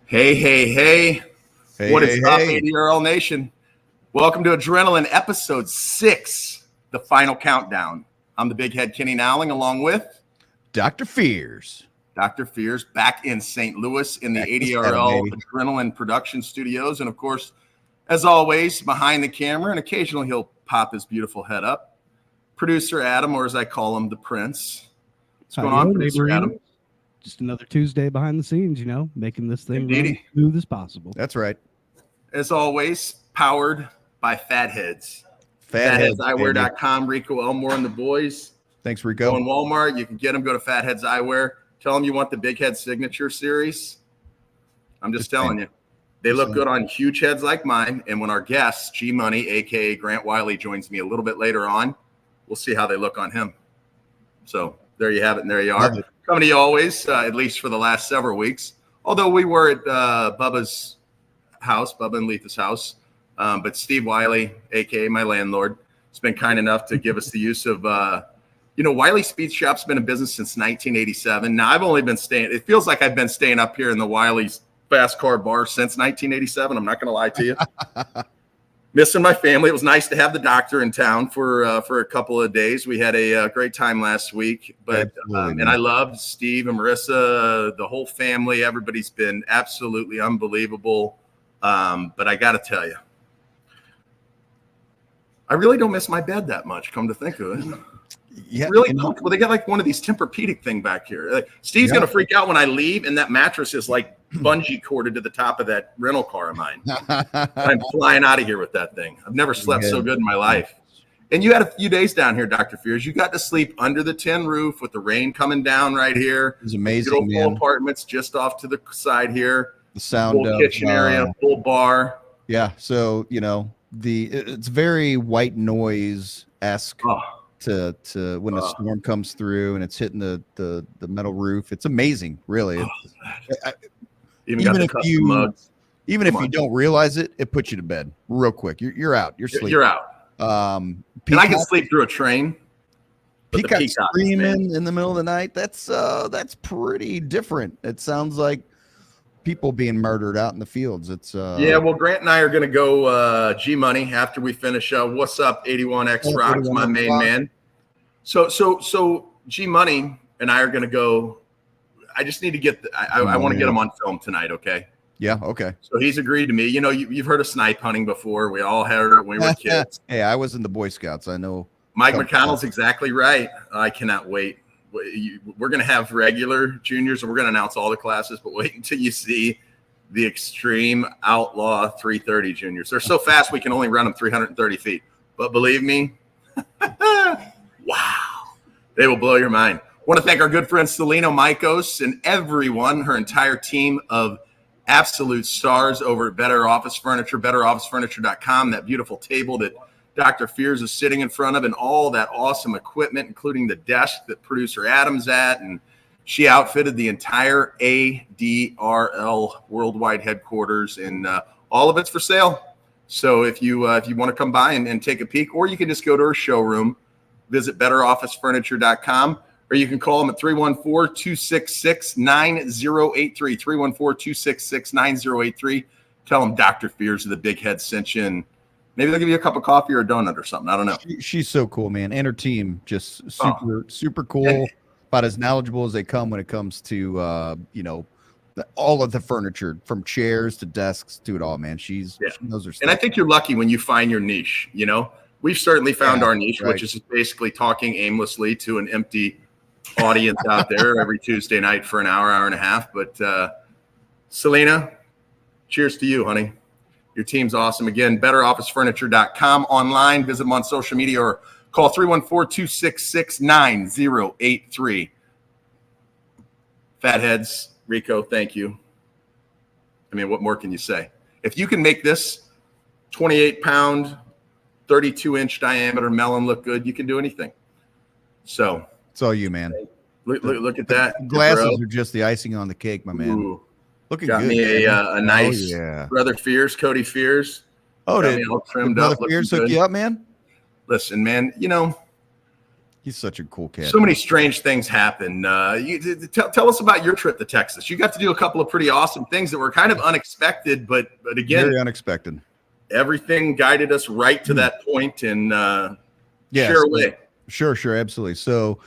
Hey. What is up, ADRL Nation? Welcome to Adrenaline Episode 6, the final countdown. I'm the big head Kenny Nowling, along with Dr. Fears. Dr. Fears back in St. Louis in the ADRL Adrenaline Production Studios. And of course, as always, behind the camera, and occasionally he'll pop his beautiful head up, producer Adam, or as I call him, the Prince. What's going on, producer Adam? Just another Tuesday behind the scenes, making this thing run as smooth as possible. That's right. As always, powered by Fatheads. Fatheadseyewear.com. Rico Elmore and the boys. Thanks, Rico. Go in Walmart. You can get them. Go to Fatheads Eyewear. Tell them you want the Big Head Signature Series. I'm just telling you. They look good on huge heads like mine. And when our guest, G Money, a.k.a. Grant Wiley, joins me a little bit later on, we'll see how they look on him. So there you have it, and there you are. Coming to you always, at least for the last several weeks. Although we were at Bubba's house, Bubba and Letha's house. But Steve Wiley, a.k.a. my landlord, has been kind enough to give us the use of, Wiley Speed Shop's been in business since 1987. Now, I've only been staying, it feels like I've been staying up here in the Wiley's Fast Car Bar since 1987. I'm not going to lie to you. missing my family. It was nice to have the doctor in town for a couple of days. We had a great time last week, but and I loved Steve and Marissa, the whole family. Everybody's been absolutely unbelievable. But I got to tell you, I really don't miss my bed that much. Come to think of it. Yeah, really comfortable. They got like one of these Tempur-Pedic thing back here. Like, Steve's gonna freak out when I leave, and that mattress is like bungee corded to the top of that rental car of mine. I'm flying out of here with that thing. I've never slept so good in my life. And you had a few days down here, Dr. Fears. You got to sleep under the tin roof with the rain coming down right here. It was amazing. Beautiful full apartments just off to the side here. The sound full kitchen area, full bar. Yeah, so it's very white noise-esque. To when a storm comes through and it's hitting the metal roof. It's amazing, really. Even if you don't realize it, it puts you to bed real quick. You're out. You're sleeping. You're out. And I can sleep through a train. Peacock screaming in the middle of the night. That's pretty different. It sounds like people being murdered out in the fields. It's well, Grant and I are going to go G Money after we finish. What's up, 81X Rocks, my main man. So G Money and I are going to go. I just need to get. I want to get him on film tonight. Okay. Yeah. Okay. So he's agreed to me. You know, you've heard of snipe hunting before. We all heard it when we were kids. Hey, I was in the Boy Scouts. I know. Mike McConnell's exactly right. I cannot wait. We're going to have regular juniors, and we're going to announce all the classes, but wait until you see the extreme outlaw 330 juniors. They're so fast we can only run them 330 feet. But believe me, wow, they will blow your mind. I want to thank our good friend Celino Maikos and everyone, her entire team of absolute stars over at Better Office Furniture, betterofficefurniture.com, that beautiful table that Dr. Fears is sitting in front of, and all that awesome equipment, including the desk that producer Adam's at. And she outfitted the entire ADRL worldwide headquarters, and all of it's for sale. So if you want to come by and take a peek, or you can just go to her showroom, visit betterofficefurniture.com, or you can call them at 314-266-9083, 314-266-9083. Tell them Dr. Fears of the Big Head sent you, and maybe they'll give you a cup of coffee or a donut or something. I don't know. She's so cool, man. And her team, just super cool, about as knowledgeable as they come when it comes to, all of the furniture, from chairs to desks to it all, man. She knows her stuff. And I think you're lucky when you find your niche. You know, we've certainly found our niche, which is basically talking aimlessly to an empty audience out there every Tuesday night for an hour and a half. But Selena, cheers to you, honey. Your team's awesome. Again, betterofficefurniture.com, online. Visit them on social media or call 314-266-9083. Fatheads, Rico, thank you. I mean, what more can you say? If you can make this 28-pound, 32-inch diameter melon look good, you can do anything. So it's all you, man. Look at that. The glasses are just the icing on the cake, my man. Ooh. Looking got good. Me a nice Brother Fears, Cody Fears. Oh, did Brother Fears hook you up, man? Listen, man, he's such a cool cat. So many strange things happen. Tell us about your trip to Texas. You got to do a couple of pretty awesome things that were kind of unexpected, but again, very unexpected. Everything guided us right to that point, and share away. Sure, absolutely. So,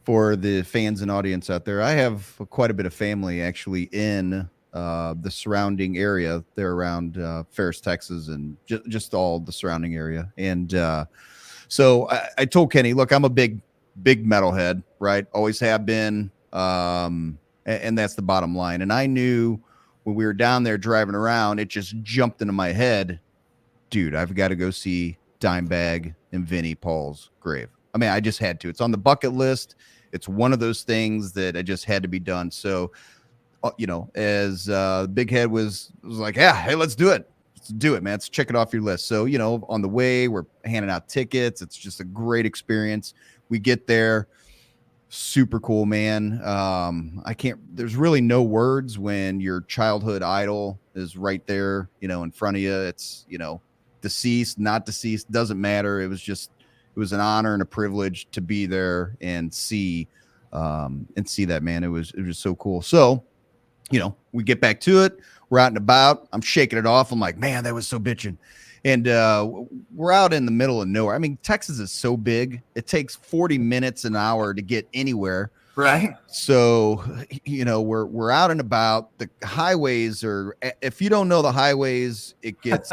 for the fans and audience out there, I have quite a bit of family actually in the surrounding area. They're around Ferris, Texas, and just all the surrounding area. And so I told Kenny, look, I'm a big metalhead, right? Always have been. And that's the bottom line. And I knew when we were down there driving around, it just jumped into my head, dude, I've got to go see Dimebag and Vinnie Paul's grave. I mean, I just had to. It's on the bucket list. It's one of those things that I just had to be done. So, as Big Head was like, yeah, hey, let's do it. Let's do it, man. Let's check it off your list. So, on the way, we're handing out tickets. It's just a great experience. We get there. Super cool, man. There's really no words when your childhood idol is right there, in front of you. It's, deceased, not deceased, doesn't matter. It was an honor and a privilege to be there and see that, man. It was so cool. So, we get back to it. We're out and about. I'm shaking it off. I'm like, man, that was so bitching. And we're out in the middle of nowhere. I mean, Texas is so big; it takes 40 minutes an hour to get anywhere. Right. So, we're out and about. The highways are, if you don't know the highways, it gets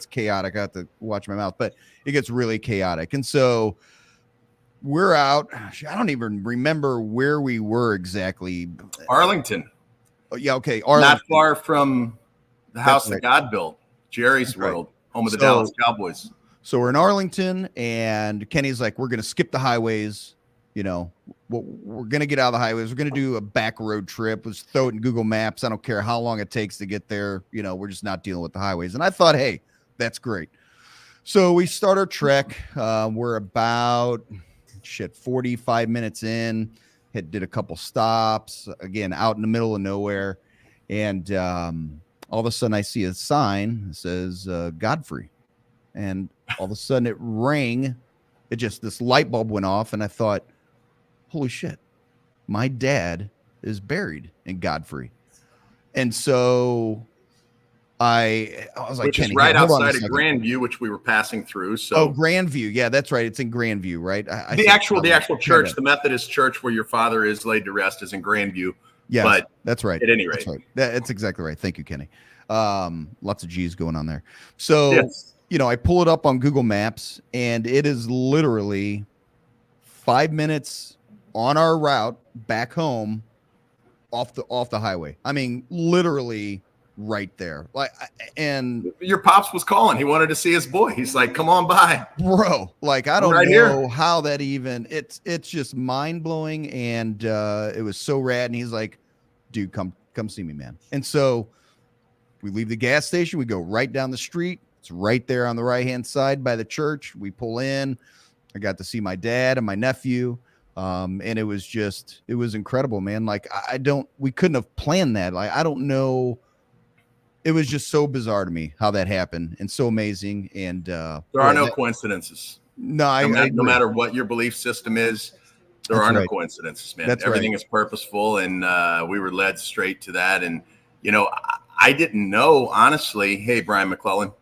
chaotic. I have to watch my mouth, but it gets really chaotic. And so we're out. I don't even remember where we were exactly. Arlington. Oh, yeah. Okay. Arlington. Not far from the house that God built, Jerry's World, home of the Dallas Cowboys. So we're in Arlington, and Kenny's like, we're going to skip the highways. We're going to get out of the highways. We're going to do a back road trip. Let's throw it in Google Maps. I don't care how long it takes to get there. We're just not dealing with the highways. And I thought, hey, that's great. So we start our trek. We're about 45 minutes in. Did a couple stops, again, out in the middle of nowhere. And all of a sudden I see a sign that says Godfrey. And all of a sudden it rang. This light bulb went off, and I thought, holy shit, my dad is buried in Godfrey. And so I was like, which is right outside of Grandview, which we were passing through. So Grandview. Yeah, that's right. It's in Grandview, right? The actual church, the Methodist church where your father is laid to rest, is in Grandview. Yeah, but that's right. At any rate, that's right. That's exactly right. Thank you, Kenny. Lots of G's going on there. So, yes. I pull it up on Google Maps, and it is literally 5 minutes on our route back home off the highway. I mean, literally right there. And your pops was calling. He wanted to see his boy. He's like, come on by, bro. I don't right know here. How that even, it's just mind blowing. And it was so rad. And he's like, dude, come see me, man. And so we leave the gas station. We go right down the street. It's right there on the right-hand side by the church. We pull in. I got to see my dad and my nephew. And it was incredible, man. We couldn't have planned that. I don't know. It was just so bizarre to me how that happened, and so amazing. And there are no coincidences. No, no matter what your belief system is, there are no coincidences, man. Everything is purposeful, and we were led straight to that. And I didn't know, honestly. Hey, Brian McClellan,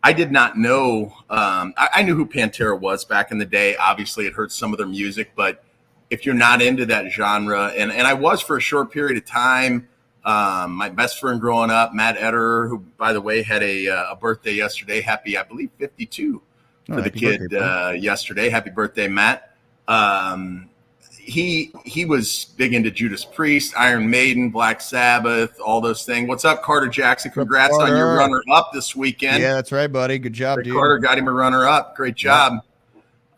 I did not know. I knew who Pantera was back in the day. Obviously, it heard some of their music, but if you're not into that genre, and I was for a short period of time. My best friend growing up, Matt Ederer, who, by the way, had a birthday yesterday. Happy, I believe, 52 for the kid yesterday. Happy birthday, Matt. He was big into Judas Priest, Iron Maiden, Black Sabbath, all those things. What's up, Carter Jackson? Congrats on your runner-up this weekend. Yeah, that's right, buddy. Good job, dude. Carter got him a runner-up. Great job.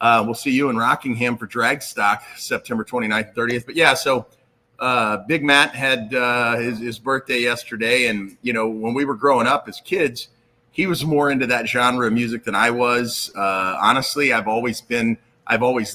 Yeah. We'll see you in Rockingham for Dragstock, September 29th, 30th. But, yeah, so Big Matt had his birthday yesterday. And, when we were growing up as kids, he was more into that genre of music than I was. Honestly, I've always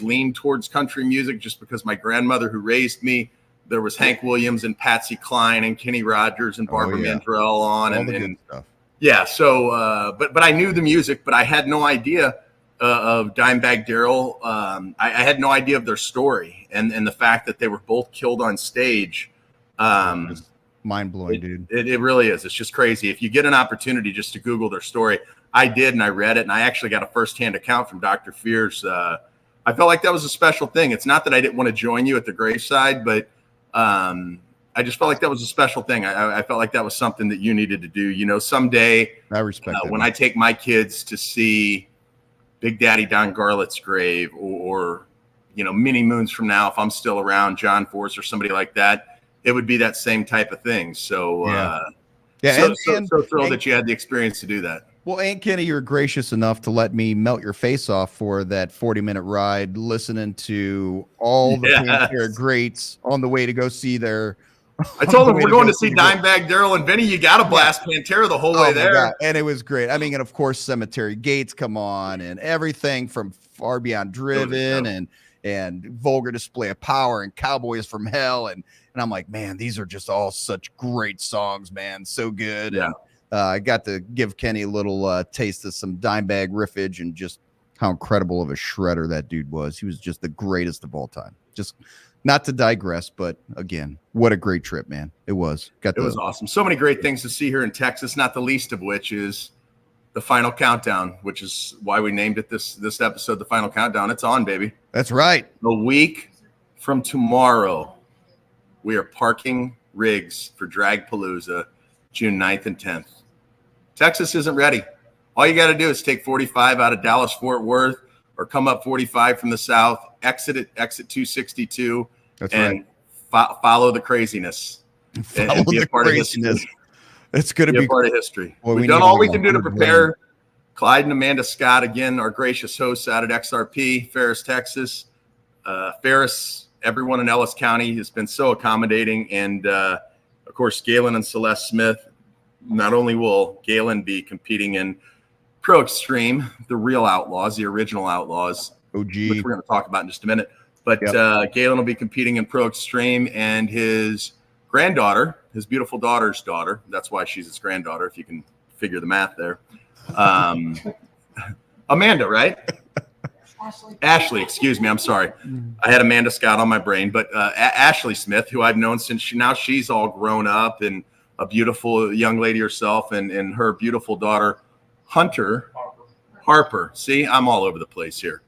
leaned towards country music just because my grandmother who raised me, there was Hank Williams and Patsy Cline and Kenny Rogers and Barbara Mandrell on. All the good stuff. Yeah. So, but I knew the music, but I had no idea of Dimebag Darrell. I had no idea of their story and the fact that they were both killed on stage. Mind blowing, dude. It really is. It's just crazy. If you get an opportunity just to Google their story, I did, and I read it, and I actually got a firsthand account from Dr. Fears. I felt like that was a special thing. It's not that I didn't want to join you at the graveside, but I just felt like that was a special thing. I felt like that was something that you needed to do. Someday I respect it. When I take my kids to see Big Daddy Don Garlett's grave or many moons from now, if I'm still around, John Force or somebody like that, it would be that same type of thing. So, so thrilled that you had the experience to do that. Well, Aunt Kenny, you're gracious enough to let me melt your face off for that 40-minute ride, listening to all the Pantera greats on the way to go see their. I told him we're going to see Dimebag Darrell and Vinny. You got to blast Pantera the whole way there. And it was great. I mean, and of course, Cemetery Gates come on, and everything from Far Beyond Driven and Vulgar Display of Power and Cowboys from Hell. And I'm like, man, these are just all such great songs, man. So good. Yeah. And, I got to give Kenny a little taste of some Dimebag riffage and just how incredible of a shredder that dude was. He was just the greatest of all time. Just not to digress, but again, what a great trip, man. It was. It was awesome. So many great things to see here in Texas, not the least of which is the Final Countdown, which is why we named it this episode, The Final Countdown. It's on, baby. That's right. A week from tomorrow, we are parking rigs for Dragpalooza, June 9th and 10th. Texas isn't ready. All you got to do is take 45 out of Dallas-Fort Worth or come up 45 from the south, exit 262, and follow the craziness. Follow be the a part craziness. Of history. It's going to be a part of history. Boy, We've done all we can do to prepare. Clyde and Amanda Scott, again, our gracious hosts out at XRP, Ferris, Texas. Ferris, everyone in Ellis County has been so accommodating. And, of course, Galen and Celeste Smith. Not only will Galen be competing in Pro Extreme, the real Outlaws, the original Outlaws, OG, which we're going to talk about in just a minute. But Galen will be competing in Pro Extreme, and his granddaughter, his beautiful daughter's daughter, that's why she's his granddaughter, if you can figure the math there. Amanda, right? Ashley, excuse me. I'm sorry. I had Amanda Scott on my brain, but Ashley Smith, who I've known since she's all grown up and a beautiful young lady herself, and her beautiful daughter, Harper. See, I'm all over the place here.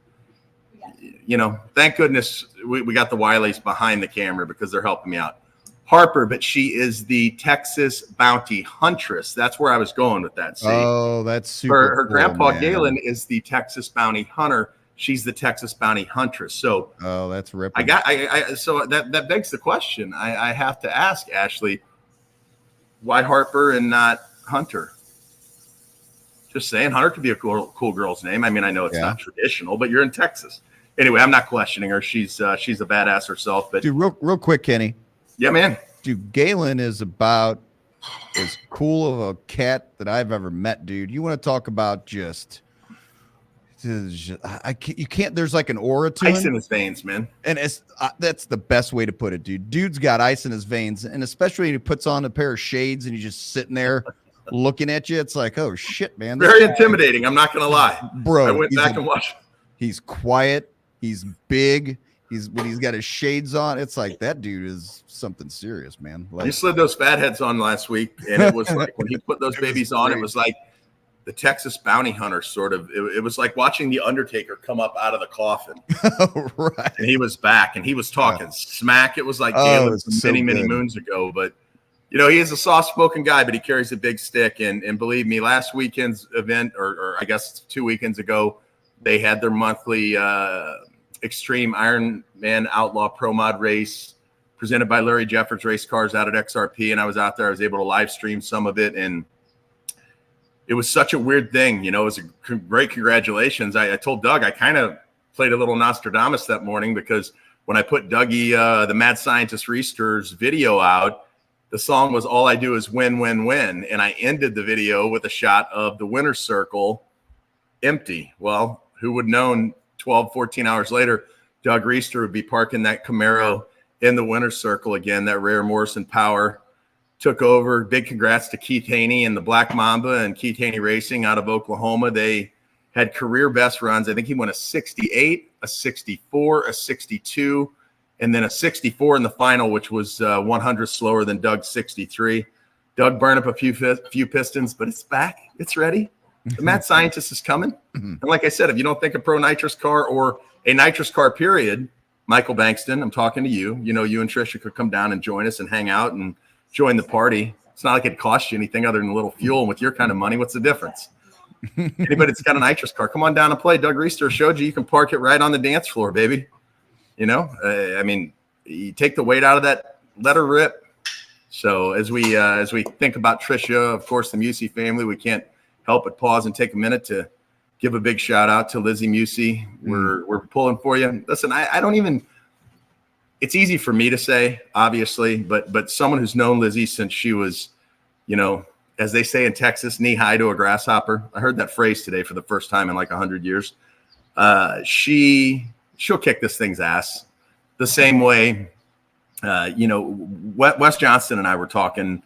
You know, thank goodness we got the Wileys behind the camera because they're helping me out. Harper, but she is the Texas Bounty Huntress. That's where I was going with that. See? Oh, that's super. Her cool, grandpa man. Galen is the Texas Bounty Hunter. She's the Texas Bounty Huntress. So, that's ripping. So that begs the question. I have to ask Ashley, why Harper and not Hunter? Just saying, Hunter could be a cool girl's name. I mean, I know it's not traditional, but you're in Texas. Anyway, I'm not questioning her. She's a badass herself. But dude, real quick, Kenny. Yeah, man. Dude, Galen is about as cool of a cat that I've ever met, dude. You want to talk about you can't. There's like an aura to ice him. In his veins, man. And it's that's the best way to put it, dude. Dude's got ice in his veins, and especially when he puts on a pair of shades and he's just sitting there looking at you. It's like, oh shit, man. Very intimidating. I'm not gonna lie, bro. I went back and watched. He's quiet. He's big. When he's got his shades on, it's like that dude is something serious, man. Like, he slid those fatheads on last week, and it was like when he put those babies on, it was like the Texas Bounty Hunter sort of. It was like watching the Undertaker come up out of the coffin. Right. And he was back, and he was talking smack. It was like Galen from many moons ago. But you know, he is a soft-spoken guy, but he carries a big stick. And believe me, last weekend's event, or I guess 2 weekends ago, they had their monthly Extreme Ironman Outlaw Pro Mod race presented by Larry Jeffords Race Cars out at XRP, and I was out there. I was able to live stream some of it, and it was such a weird thing. You know, it was a great congratulations. I told Doug I kind of played a little Nostradamus that morning because when I put Dougie, the Mad Scientist Reester's video out, the song was All I Do Is Win, Win, Win, and I ended the video with a shot of the winner's circle empty. Well, who would have known 12, 14 hours later, Doug Reester would be parking that Camaro in the winner's circle again. That rare Morrison Power took over. Big congrats to Keith Haney and the Black Mamba and Keith Haney Racing out of Oklahoma. They had career best runs. I think he won a 68, a 64, a 62, and then a 64 in the final, which was 100 slower than Doug's 63. Doug burned up a few pistons, but it's back. It's ready. The Mad Scientist is coming. And like I said, if you don't think a pro nitrous car or a nitrous car, period, Michael Bankston, I'm talking to you. You know, you and Trisha could come down and join us and hang out and join the party. It's not like it costs you anything other than a little fuel. And with your kind of money, what's the difference? Anybody that's got a nitrous car, come on down and play. Doug Reester showed you can park it right on the dance floor, baby. You know, I mean, you take the weight out of that, let her rip. So as we think about Trisha, of course, the Musey family, we can't help but pause and take a minute to give a big shout out to Lizzie Musey. We're pulling for you. Listen, I don't even, it's easy for me to say, obviously, but someone who's known Lizzie since she was, you know, as they say in Texas, knee high to a grasshopper. I heard that phrase today for the first time in like 100 years. She'll kick this thing's ass the same way. You know, Wes Johnston and I were talking.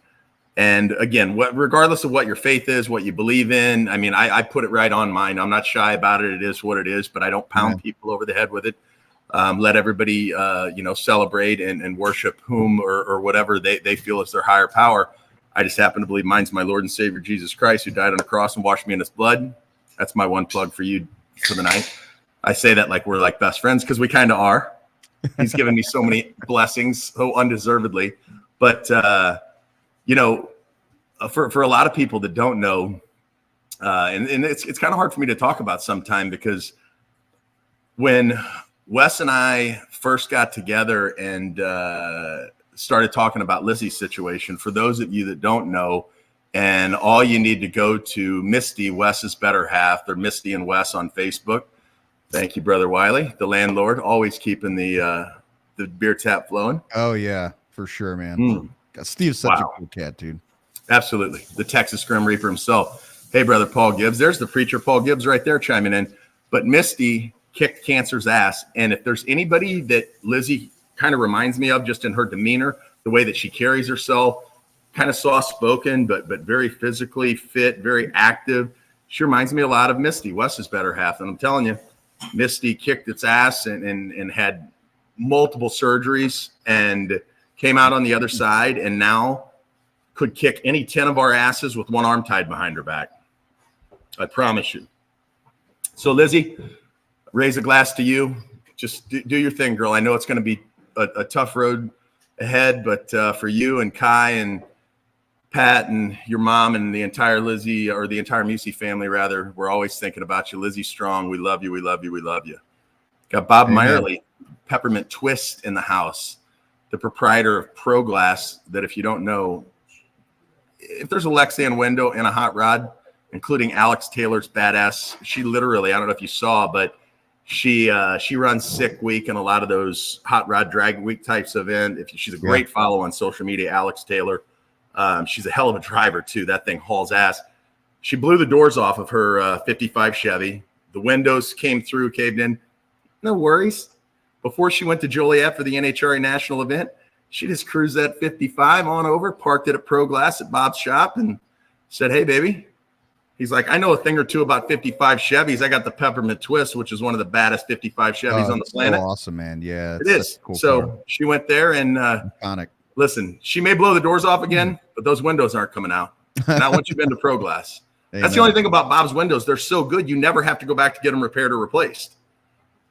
And again, regardless of what your faith is, what you believe in, I mean, I put it right on mine. I'm not shy about it. It is what it is, but I don't pound people over the head with it. Let everybody, you know, celebrate and worship whom or whatever they feel is their higher power. I just happen to believe mine's my Lord and Savior, Jesus Christ, who died on the cross and washed me in his blood. That's my one plug for you for the night. I say that like we're like best friends because we kind of are. He's given me so many blessings, so undeservedly. But, you know, for a lot of people that don't know, and it's kind of hard for me to talk about sometime, because when Wes and I first got together and started talking about Lizzie's situation, for those of you that don't know, and all you need to go to Misty, Wes's better half. They're Misty and Wes on Facebook. Thank you, Brother Wiley, the landlord, always keeping the beer tap flowing. Oh yeah, for sure, man. Steve's such a cool cat, dude. Absolutely. The Texas Grim Reaper himself. Hey, Brother Paul Gibbs. There's the preacher Paul Gibbs right there chiming in. But Misty kicked cancer's ass. And if there's anybody that Lizzie kind of reminds me of, just in her demeanor, the way that she carries herself, kind of soft-spoken, but very physically fit, very active, she reminds me a lot of Misty, Wes's better half. And I'm telling you, Misty kicked its ass and had multiple surgeries and came out on the other side, and now could kick any 10 of our asses with one arm tied behind her back. I promise you. So, Lizzie, raise a glass to you. Just do your thing, girl. I know it's going to be a tough road ahead, but for you and Kai and Pat and your mom and the entire Lizzie, or the entire Musey family, rather, we're always thinking about you. Lizzie Strong, we love you, we love you, we love you. Got Bob Meyerly, Peppermint Twist in the house, the proprietor of Pro Glass, that if you don't know, if there's a Lexan window in a hot rod, including Alex Taylor's badass, she literally, I don't know if you saw, but she runs Sick Week and a lot of those hot rod drag week types of event. She's a great follow on social media, Alex Taylor. She's a hell of a driver too. That thing hauls ass. She blew the doors off of her 55 Chevy. The windows came through, caved in. No worries. Before she went to Joliet for the NHRA national event, she just cruised that 55 on over, parked it at Pro Glass at Bob's shop, and said, "Hey, baby." He's like, "I know a thing or two about 55 Chevys. I got the Peppermint Twist, which is one of the baddest 55 Chevys on the planet." So awesome, man. Yeah, it is. Cool car. She went there and iconic. Listen, she may blow the doors off again, but those windows aren't coming out. Not once you've been to Pro Glass. That's the only thing about Bob's windows. They're so good, you never have to go back to get them repaired or replaced.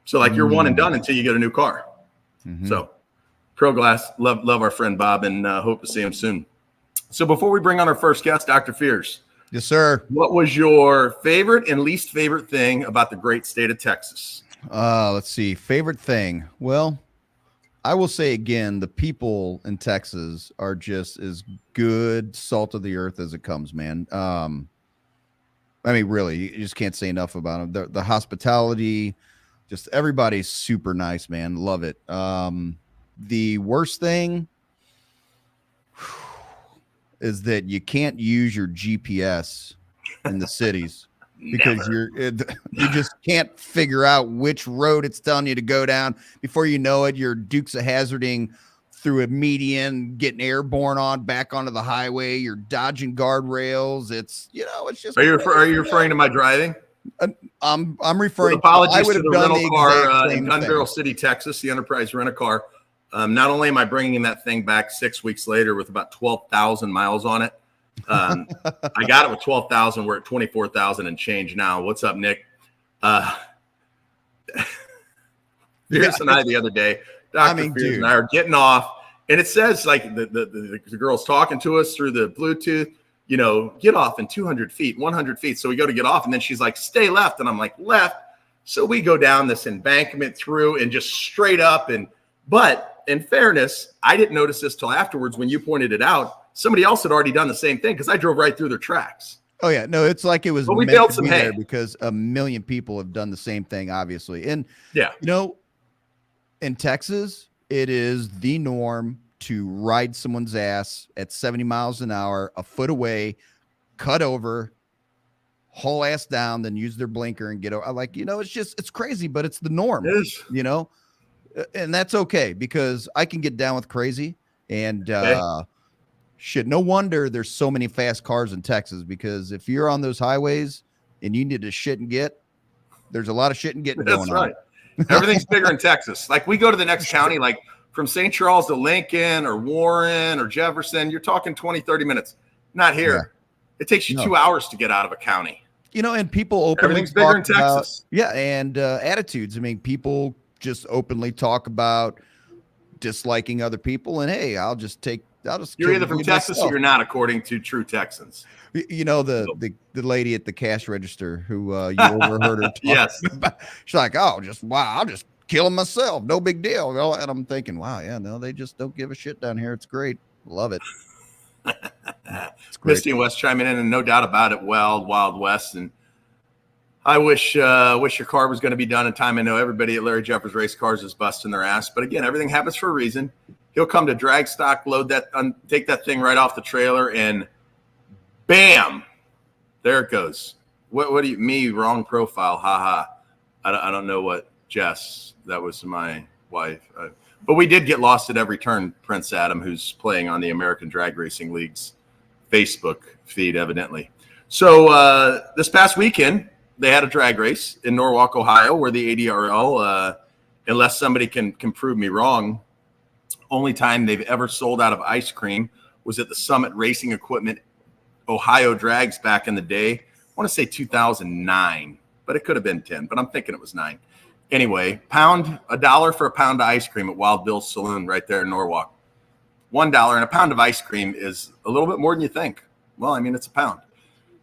So like you're one and done until you get a new car. So Pro Glass, love our friend Bob, and hope to see him soon. So before we bring on our first guest, Dr. Fears. Yes, sir. What was your favorite and least favorite thing about the great state of Texas? Let's see. Favorite thing. Well, I will say again, the people in Texas are just as good salt of the earth as it comes, man. I mean, really, you just can't say enough about them. The hospitality, just everybody's super nice, man. Love it. The worst thing is that you can't use your GPS in the cities because you just can't figure out which road it's telling you to go down. Before you know it, you're Dukes of Hazzarding through a median, getting airborne back onto the highway. You're dodging guardrails. It's just. Are you referring to my driving? I'm referring. Apologies to the rental car in Gun Barrel City, Texas, the Enterprise Rent-A-Car. Not only am I bringing that thing back 6 weeks later with about 12,000 miles on it, I got it with 12,000. We're at 24,000 and change now. What's up, Nick? Fierce and I the other day, Dr. Fierce and I are getting off, and it says like the girl's talking to us through the Bluetooth, get off in 200 feet, 100 feet. So we go to get off, and then she's like, stay left. And I'm like, left. So we go down this embankment through and just straight up. But in fairness, I didn't notice this till afterwards when you pointed it out. Somebody else had already done the same thing because I drove right through their tracks. Oh yeah, no, it's like it was. But we bailed some hay because a million people have done the same thing, obviously. And yeah, in Texas, it is the norm to ride someone's ass at 70 miles an hour, a foot away, cut over, haul ass down, then use their blinker and get over. It's crazy, but it's the norm. It is. And that's okay because I can get down with crazy and shit. No wonder there's so many fast cars in Texas, because if you're on those highways and you need to shit and get, there's a lot of shit and getting going on. That's right. Everything's bigger in Texas. Like we go to the next county, like from St. Charles to Lincoln or Warren or Jefferson, you're talking 20, 30 minutes. Not here. It takes you 2 hours to get out of a county. And people openly everything's bigger in Texas. And attitudes. I mean, people just openly talk about disliking other people, and hey, You're either from Texas or you're not, according to true Texans. The lady at the cash register who you overheard her talking yes. about. She's like, I'll just kill him myself, no big deal. And I'm thinking, wow, yeah, no, they just don't give a shit down here. It's great. Love it. It's great. Misty and West chiming in, and no doubt about it, Wild West. And I wish your car was going to be done in time. I know everybody at Larry Jeffers Race Cars is busting their ass, but again, everything happens for a reason. He'll come to drag stock, take that thing right off the trailer, and bam, there it goes. What do you me wrong profile? Haha. I don't know what Jess. That was my wife. But we did get lost at every turn. Prince Adam, who's playing on the American Drag Racing League's Facebook feed, evidently. So this past weekend, they had a drag race in Norwalk, Ohio, where the ADRL, unless somebody can prove me wrong, only time they've ever sold out of ice cream was at the Summit Racing Equipment Ohio Drags back in the day. I want to say 2009, but it could have been 10, but I'm thinking it was 9. Anyway, $1 for a pound of ice cream at Wild Bill's Saloon right there in Norwalk. $1, and a pound of ice cream is a little bit more than you think. Well, I mean, it's a pound.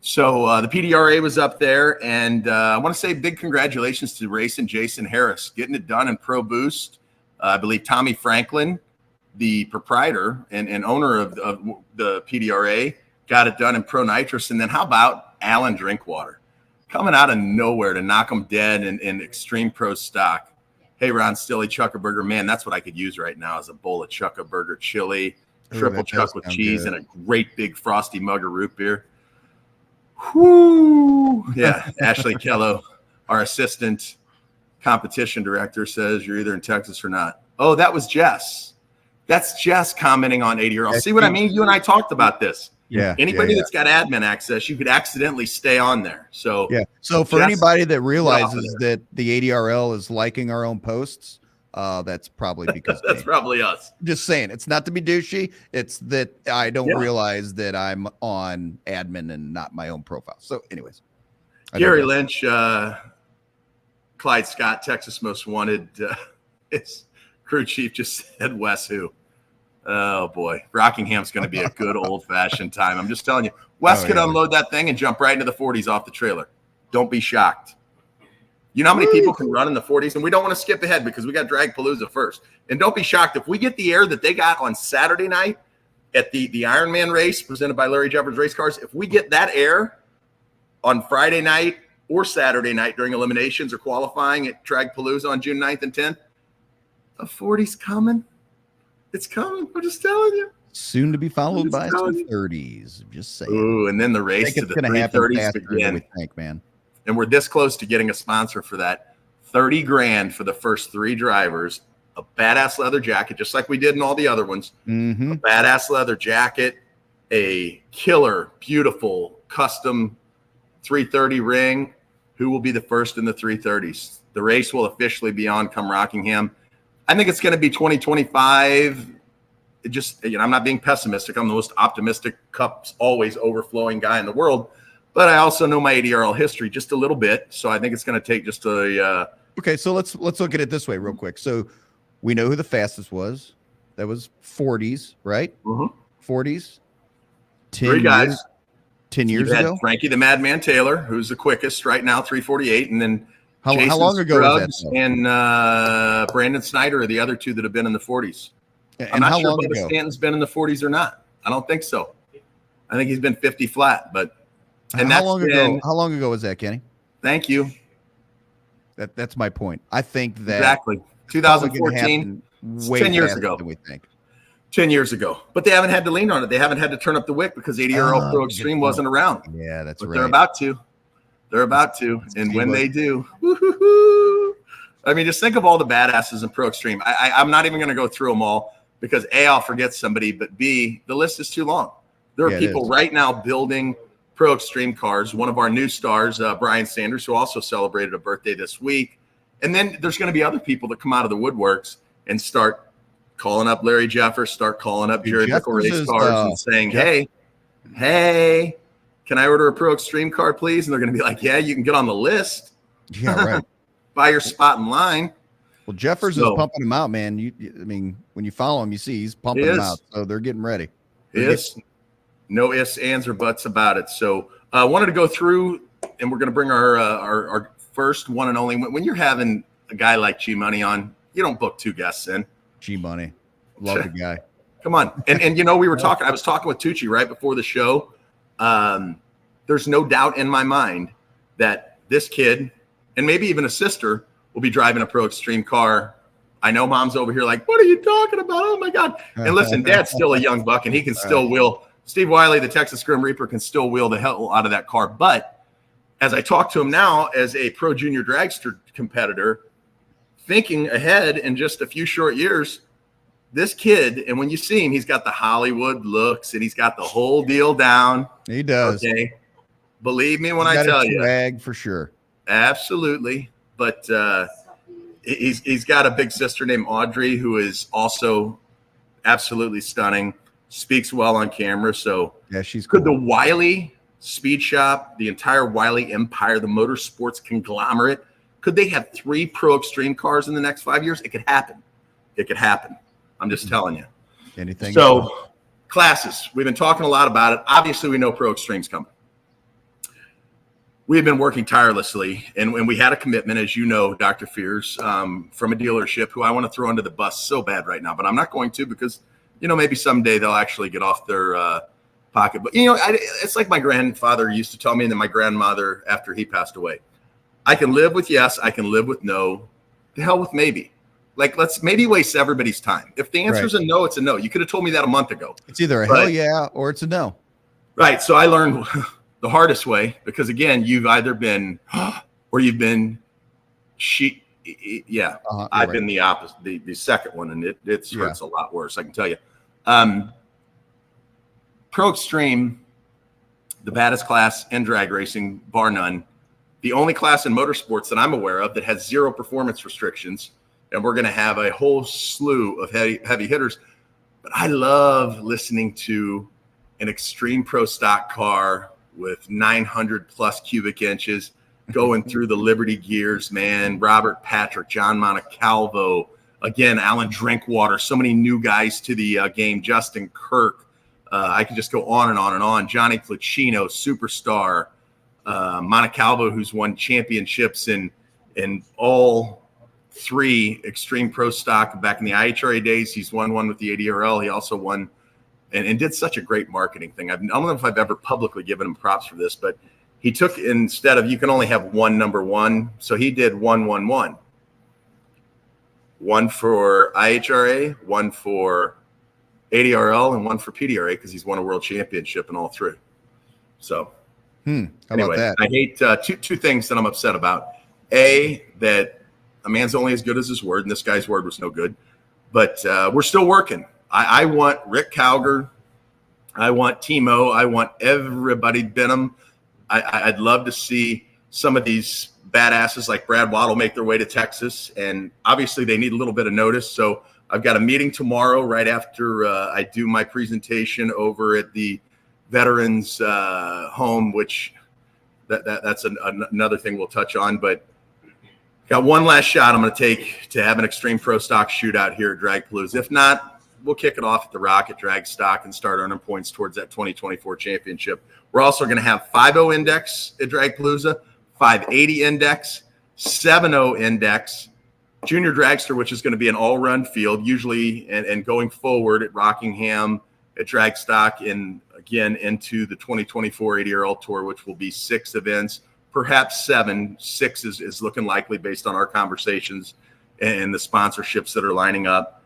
So the PDRA was up there, and I want to say big congratulations to Race and Jason Harris, getting it done in Pro Boost. I believe Tommy Franklin, the proprietor and owner of the PDRA, got it done in Pro Nitrous. And then how about Alan Drinkwater coming out of nowhere to knock them dead in Extreme Pro stock? Hey, Ron Stilly, Chuckaburger, man, that's what I could use right now is a bowl of Chuckaburger chili, triple chuck with cheese, and a great big frosty mug of root beer. Whoo! Yeah, Ashley Kello, our assistant competition director, says you're either in Texas or not. Oh, that was Jess. That's Jess commenting on ADRL. See what I mean? You and I talked about this. Yeah. Anybody that's got admin access, you could accidentally stay on there. So yeah. So for anybody that realizes that the ADRL is liking our own posts, that's probably because that's probably us. Just saying, it's not to be douchey. It's that I don't realize that I'm on admin and not my own profile. So, anyways, Gary Lynch, Clyde Scott, Texas Most Wanted. His crew chief just said, "Wes who?" Oh boy, Rockingham's going to be a good old-fashioned time. I'm just telling you, Wes could unload that thing and jump right into the 40s off the trailer. Don't be shocked. You know how many people can run in the 40s? And we don't want to skip ahead because we got Dragpalooza first. And don't be shocked if we get the air that they got on Saturday night at the Ironman race presented by Larry Jeffers Race Cars. If we get that air on Friday night or Saturday night during eliminations or qualifying at Dragpalooza on June 9th and 10th, the 40's coming. It's coming. I'm just telling you. Soon to be followed by some 30s. Just saying. Ooh, and then the race to the 330s again. We think, man. And we're this close to getting a sponsor for that. $30,000 for the first 3 drivers. A badass leather jacket, just like we did in all the other ones. Mm-hmm. A badass leather jacket, a killer, beautiful, custom 330 ring. Who will be the first in the 330s? The race will officially be on come Rockingham. I think it's going to be 2025. I'm not being pessimistic. I'm the most optimistic, cups always overflowing guy in the world. But I also know my ADRL history just a little bit. So I think it's going to take just a okay, so let's look at it this way real quick. So we know who the fastest was. That was 40s, right? Mm-hmm. 40s. 3 guys. 10 years ago. Frankie the Madman Taylor, who's the quickest right now, 348. And then how long ago was that? And Brandon Snyder are the other 2 that have been in the 40s. I'm not sure if Stanton's been in the 40s or not. I don't think so. I think he's been 50 flat. But how long ago was that, Kenny? Thank you. That's my point. I think that exactly 2014, 10 years ago. Than we think. 10 years ago, but they haven't had to lean on it. They haven't had to turn up the wick because ADRL Pro Extreme wasn't around. Yeah, that's right. They're about to. They're about to. And when they do, woo-hoo-hoo. I mean, just think of all the badasses in Pro Extreme. I'm not even going to go through them all because A, I'll forget somebody, but B, the list is too long. There are people right now building Pro Extreme cars. One of our new stars, Brian Sanders, who also celebrated a birthday this week. And then there's going to be other people that come out of the woodworks and start calling up Larry Jeffers, start calling up Jerry Bickle Race Cars and saying, hey, Hey, can I order a Pro Extreme car, please? And they're going to be like, yeah, you can get on the list. Yeah, right. Buy your spot in line. Well, Jeffers is pumping them out, man. I mean, when you follow him, you see he's pumping them out. So they're getting ready. No ifs, ands, or buts about it. So I wanted to go through, and we're going to bring our first one and only. When you're having a guy like G Money on, you don't book two guests in. G Money. Love the guy. Come on. And we were talking, I was talking with Tucci right before the show. There's no doubt in my mind that this kid, and maybe even a sister, will be driving a Pro Extreme car. I know mom's over here like, what are you talking about? Oh my God. And listen, dad's still a young buck and he can still wheel. Steve Wiley, the Texas Grim Reaper, can still wheel the hell out of that car. But as I talk to him now as a Pro Junior Dragster competitor, thinking ahead in just a few short years, this kid, and when you see him, he's got the Hollywood looks and he's got the whole deal down. He does. Okay. Believe me when I tell you. Swag for sure. Absolutely. But he's got a big sister named Audrey who is also absolutely stunning, speaks well on camera. So yeah, she's cool. Could the Wiley Speed Shop, the entire Wiley empire, the motorsports conglomerate, could they have 3 Pro Extreme cars in the next 5 years? It could happen. It could happen. I'm just telling you. Anything. So classes, we've been talking a lot about it. Obviously, we know Pro Extreme's coming. We have been working tirelessly, and we had a commitment, as you know, Dr. Fears, from a dealership who I want to throw under the bus so bad right now, but I'm not going to because, maybe someday they'll actually get off their pocket. But, it's like my grandfather used to tell me, and then my grandmother after he passed away. I can live with yes, I can live with no. The hell with maybe. Like, let's maybe waste everybody's time. If the answer is a no, it's a no. You could have told me that a month ago. It's either a hell yeah or it's a no. Right. So I learned the hardest way because, again, you've either been or you've been I've been the opposite, the second one, and it hurts a lot worse, I can tell you. Pro Extreme, the baddest class in drag racing, bar none. The only class in motorsports that I'm aware of that has 0 performance restrictions. And we're going to have a whole slew of heavy hitters. But I love listening to an Extreme Pro stock car with 900 plus cubic inches going through the Liberty gears, man. Robert Patrick, John Montecalvo, again, Alan Drinkwater, so many new guys to the game. Justin Kirk. I could just go on and on and on. Johnny Flicino, superstar. Montecalvo, who's won championships in all 3 Extreme Pro stock back in the IHRA days. He's won one with the ADRL. He also won and did such a great marketing thing. I don't know if I've ever publicly given him props for this, but he took, instead of, you can only have one number 1. So he did 1-1-1. 1 for IHRA, 1 for ADRL, and 1 for PDRA because he's won a world championship in all 3. So how about that? I hate two things that I'm upset about. A, that a man's only as good as his word, and this guy's word was no good. But we're still working. I want Rick Cowger. I want Timo. I want everybody, Benham. I'd love to see some of these badasses like Brad Waddle make their way to Texas. And obviously they need a little bit of notice. So I've got a meeting tomorrow right after I do my presentation over at the Veterans Home, which that's another thing we'll touch on. But got one last shot I'm going to take to have an Extreme Pro Stock shootout here at Dragpalooza. If not, we'll kick it off at the Rocket Drag Stock and start earning points towards that 2024 championship. We're also going to have 5.0 index at Dragpalooza, 580 index, 7.0 index, Junior Dragster, which is going to be an all-run field, usually and going forward at Rockingham, at Drag Stock, and again into the 2024 ADRL Tour, which will be 6 events. Perhaps 7. 6 is looking likely based on our conversations and the sponsorships that are lining up.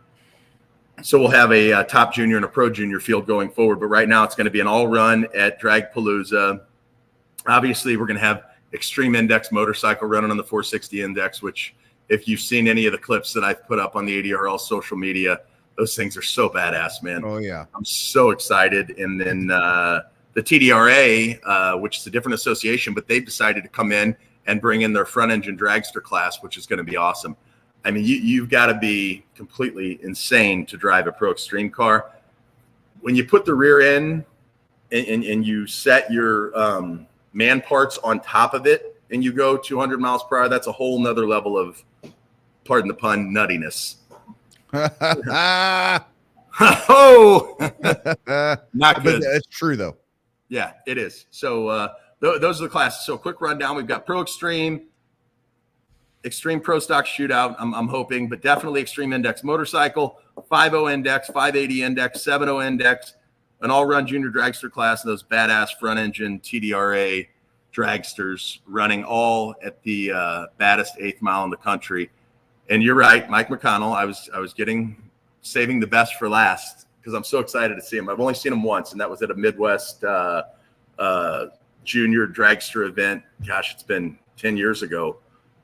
So we'll have a top junior and a pro junior field going forward. But right now it's going to be an all run at Dragpalooza. Obviously, we're going to have Extreme Index motorcycle running on the 460 Index, which if you've seen any of the clips that I've put up on the ADRL social media, those things are so badass, man. Oh, yeah. I'm so excited. And then the TDRA, which is a different association, but they've decided to come in and bring in their front engine dragster class, which is going to be awesome. I mean, you've got to be completely insane to drive a Pro Extreme car. When you put the rear end and you set your man parts on top of it and you go 200 miles per hour, that's a whole nother level of, pardon the pun, nuttiness. Oh, not good. But that's true though. Yeah, it is. So those are the classes. So quick rundown. We've got Pro Extreme, Extreme Pro Stock Shootout, I'm hoping, but definitely Extreme Index Motorcycle, 5.0 Index, 580 Index, 7.0 Index, an all-run junior dragster class, and those badass front-engine TDRA dragsters running all at the baddest eighth mile in the country. And you're right, Mike McConnell, I was saving the best for last because I'm so excited to see him. I've only seen him once, and that was at a Midwest junior dragster event. Gosh, it's been 10 years ago.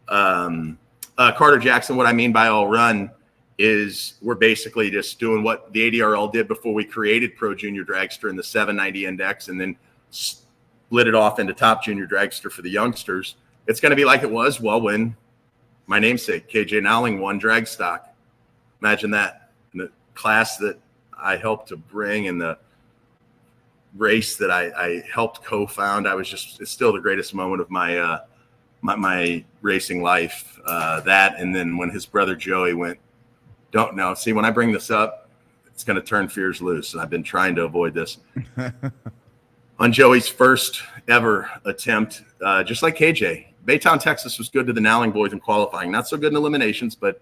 Carter Jackson, what I mean by all run is we're basically just doing what the ADRL did before we created Pro Junior Dragster in the 790 Index and then split it off into Top Junior Dragster for the youngsters. It's going to be like it was, well, when my namesake, KJ Nowling, won drag stock. Imagine that. In the class that I helped to bring and the race that I helped co-found, it's still the greatest moment of my my racing life, that. And then when his brother Joey went, don't know. See, when I bring this up, it's going to turn fears loose. And I've been trying to avoid this. On Joey's first ever attempt, just like KJ, Baytown, Texas was good to the Nowling boys in qualifying. Not so good in eliminations, but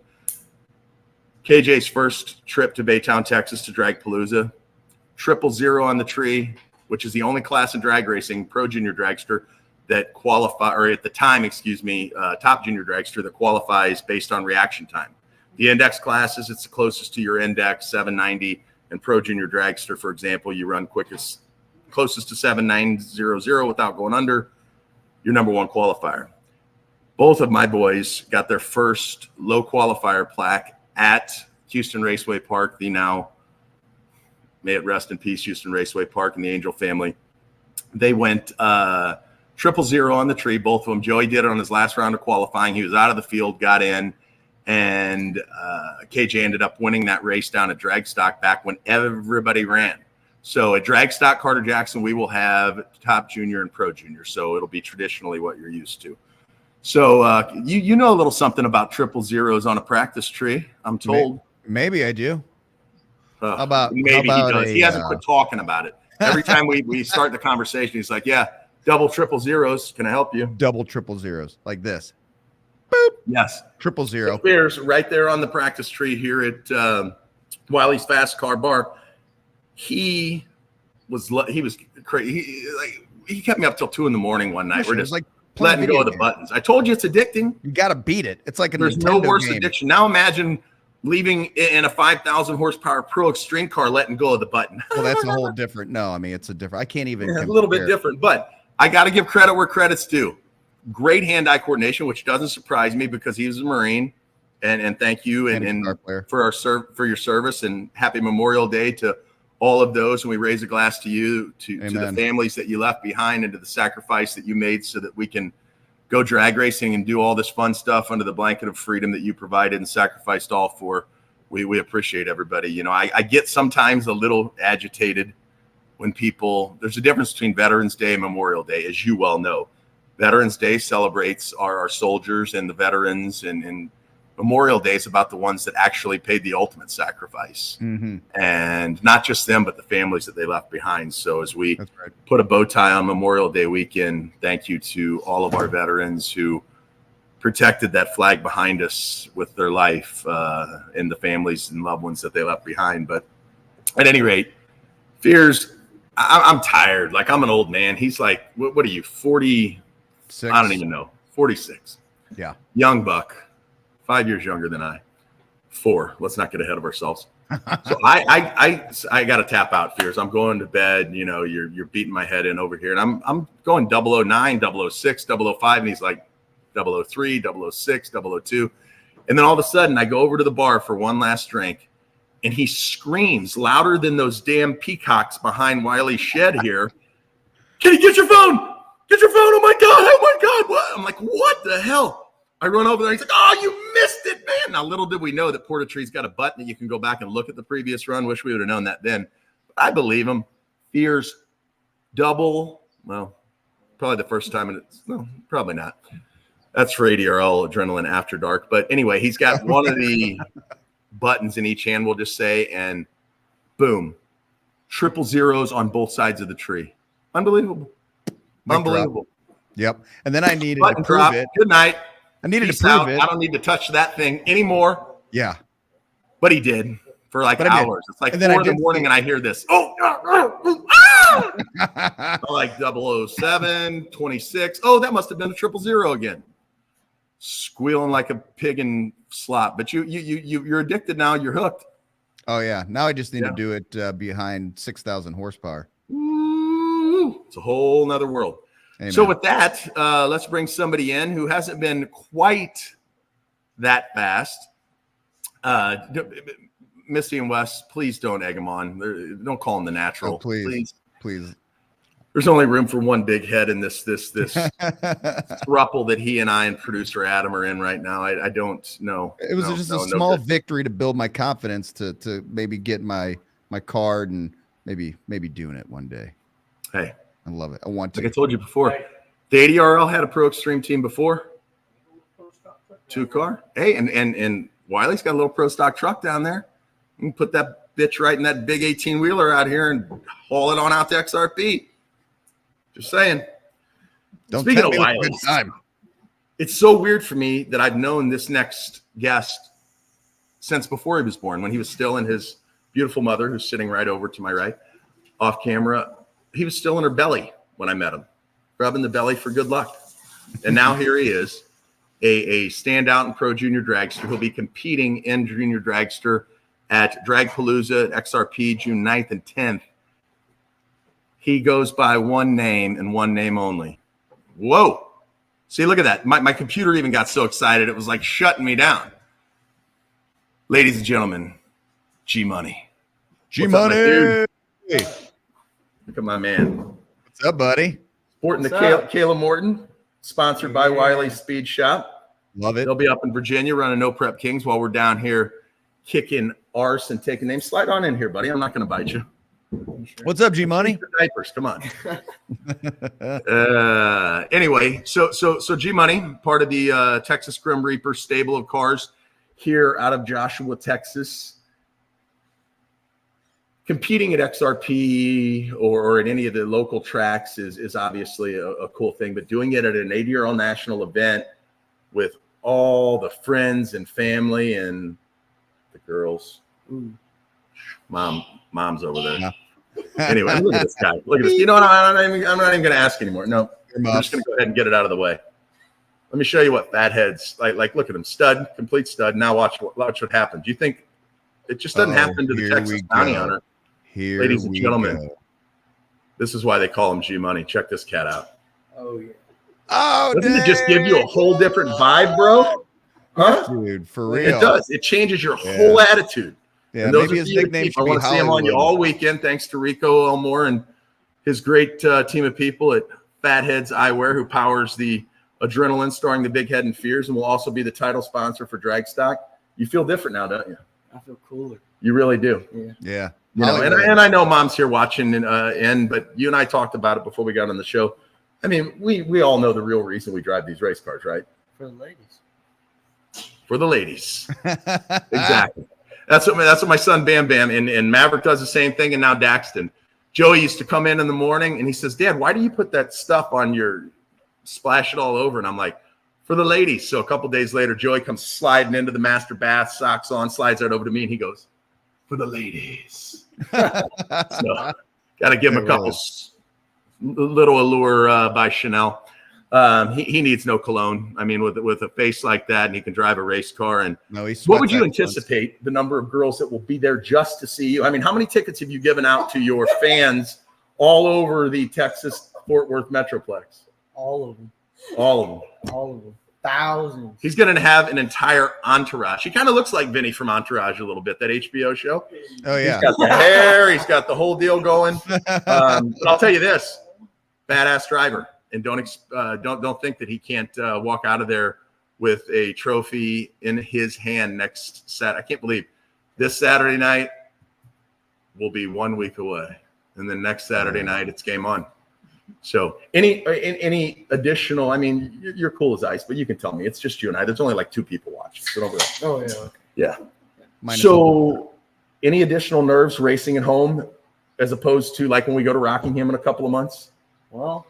KJ's first trip to Baytown, Texas to Dragpalooza, 000 on the tree, which is the only class in drag racing, Pro Junior Dragster, that qualify, or at the time, Top Junior Dragster that qualifies based on reaction time. The index classes, it's the closest to your index, 790, and Pro Junior Dragster, for example, you run closest to 7900 without going under, your number one qualifier. Both of my boys got their first low qualifier plaque at Houston Raceway Park, the now, may it rest in peace, Houston Raceway Park and the Angel family. They went 000 on the tree, both of them. Joey did it on his last round of qualifying. He was out of the field, got in, and KJ ended up winning that race down at Dragstock back when everybody ran. So at Dragstock, Carter Jackson, we will have Top Junior and Pro Junior. So it'll be traditionally what you're used to. So you know a little something about 000s on a practice tree, I'm told. Maybe I do. How about he does. He hasn't quit talking about it. Every time we start the conversation, he's like, yeah, double 000s. Can I help you? Double 000s like this. Boop. Yes. 000. Bears right there on the practice tree here at Wiley's Fast Car Bar. He was crazy. He kept me up till 2 a.m. one night. We're just like letting go of the buttons. I told you it's addicting. You got to beat it. It's like there's no worse addiction. Now imagine leaving in a 5,000 horsepower Pro Extreme car, letting go of the button. Well, that's a whole different. No, I mean it's a different. I can't even. A little bit different, but I got to give credit where credit's due. Great hand-eye coordination, which doesn't surprise me because he was a Marine. And thank you and for your service, and happy Memorial Day to all of those. And we raise a glass to you, to the families that you left behind, and to the sacrifice that you made so that we can go drag racing and do all this fun stuff under the blanket of freedom that you provided and sacrificed all for. We appreciate everybody. You know, I get sometimes a little agitated when there's a difference between Veterans Day and Memorial Day, as you well know. Veterans Day celebrates our soldiers and the veterans, and Memorial Day is about the ones that actually paid the ultimate sacrifice. Mm-hmm. And not just them, but the families that they left behind. So as we put a bow tie on Memorial Day weekend, thank you to all of our veterans who protected that flag behind us with their life, and the families and loved ones that they left behind. But at any rate, Fears, I'm tired. Like, I'm an old man. He's like, what are you, 46? I don't even know. 46. Yeah. Young buck. 5 years younger than I. 4. Let's not get ahead of ourselves. So I got to tap out, Fears. I'm going to bed. You know, you're beating my head in over here, and I'm going 009, 006, 005, and he's like 003, 006, 002, and then all of a sudden I go over to the bar for one last drink, and he screams louder than those damn peacocks behind Wiley's shed here. Can you get your phone? Get your phone! Oh my god! Oh my god! What? I'm like, what the hell? I run over there. He's like, oh, you missed it, man. Now, little did we know that Portatree's got a button that you can go back and look at the previous run. Wish we would have known that then. But I believe him. Fears, double. Well, probably the first time, and no, probably not. That's for ADRL Adrenaline After Dark. But anyway, he's got one of the buttons in each hand, we'll just say, and boom, triple zeros on both sides of the tree. Unbelievable. Unbelievable. Yep. And then I needed Button to prove drop. it. Good night. I needed Peace to prove out. it. I don't need to touch that thing anymore. Yeah. But he did for like hours. It's like 4 in the morning and I hear this. Like 007, 26. Oh, that must have been a 000 again. Squealing like a pig in slop. But you're addicted now. You're hooked. Oh, yeah. Now I just need to do it behind 6,000 horsepower. Ooh, it's a whole nother world. Amen. So with that, let's bring somebody in who hasn't been quite that fast. Misty and Wes, please don't egg them on. Don't call them the natural. Oh, please. There's only room for one big head in this throuple that he and I and producer Adam are in right now. I don't know. It was just a small victory to build my confidence to maybe get my card and maybe doing it one day. Hey, I love it. I want to. Like I told you before, the ADRL had a Pro Extreme team before. 2-car. Hey, and Wiley's got a little Pro Stock truck down there. You can put that bitch right in that big 18-wheeler out here and haul it on out to XRP. Just saying. Speaking of Wiley's, it's so weird for me that I've known this next guest since before he was born, when he was still in his beautiful mother, who's sitting right over to my right, off camera. He was still in her belly when I met him, rubbing the belly for good luck. And now here he is, a standout in Pro Junior Dragster. He'll be competing in Junior Dragster at Dragpalooza at XRP June 9th and 10th. He goes by one name and one name only. Whoa. See, look at that. My computer even got so excited. It was like shutting me down. Ladies and gentlemen, G-Money. G-Money. Look at my man. What's up, buddy? Sporting the Kayla Morton, sponsored by Wiley Speed Shop. Love it. They'll be up in Virginia running No Prep Kings while we're down here kicking arse and taking names. Slide on in here, buddy. I'm not going to bite you. What's up, G-Money? Diapers, come on. Anyway, so G-Money, part of the Texas Grim Reaper stable of cars here out of Joshua, Texas. Competing at XRP or at any of the local tracks is obviously a cool thing, but doing it at an ADRL national event with all the friends and family and the girls. Ooh. Mom's over there. Yeah. Anyway, look at this guy. Look at this. You know what? I'm not even going to ask anymore. No, I'm just going to go ahead and get it out of the way. Let me show you what fatheads like. Look at him, stud, complete stud. Now watch what happens. Do you think it just doesn't happen to the Texas bounty hunter? Here, ladies and gentlemen, this is why they call him G-Money. Check this cat out. Oh yeah. Oh, doesn't it just give you a whole different vibe, bro? Huh, dude? For real, it does. It changes your whole attitude. Yeah, maybe his nickname should be Hollywood. I want to see him on you all weekend. Thanks to Rico Elmore and his great team of people at Fatheads Eyewear, who powers the Adrenaline, starring the Big Head and Fears, and will also be the title sponsor for Dragstock. You feel different now, don't you? I feel cooler. You really do. Yeah. You know, and I know Mom's here watching, but you and I talked about it before we got on the show. I mean, we all know the real reason we drive these race cars, right? For the ladies. For the ladies. Exactly. That's what my son Bam Bam and Maverick does the same thing, and now Daxton. Joey used to come in the morning and he says, "Dad, why do you put that stuff on your splash it all over?" And I'm like, "For the ladies." So a couple days later, Joey comes sliding into the master bath, socks on, slides right over to me, and he goes, "For the ladies." So got to give him a couple little allure by Chanel. He needs no cologne. I mean, with a face like that, and he can drive a race car. And what would you anticipate the number of girls that will be there just to see you? I mean, how many tickets have you given out to your fans all over the Texas Fort Worth Metroplex? All of them. All of them. All of them. Thousands. He's going to have an entire entourage. He kind of looks like Vinny from Entourage a little bit, that HBO show. Oh, yeah. He's got the hair. He's got the whole deal going. But I'll tell you this, badass driver. And don't think that he can't walk out of there with a trophy in his hand next Saturday. I can't believe this Saturday night will be 1 week away. And then next Saturday night, it's game on. So any additional, I mean, you're cool as ice, but you can tell me. It's just you and I. There's only like 2 people watching. So don't worry. Oh yeah. Okay. Yeah. Minus So any additional nerves racing at home as opposed to like when we go to Rockingham in a couple of months? Well,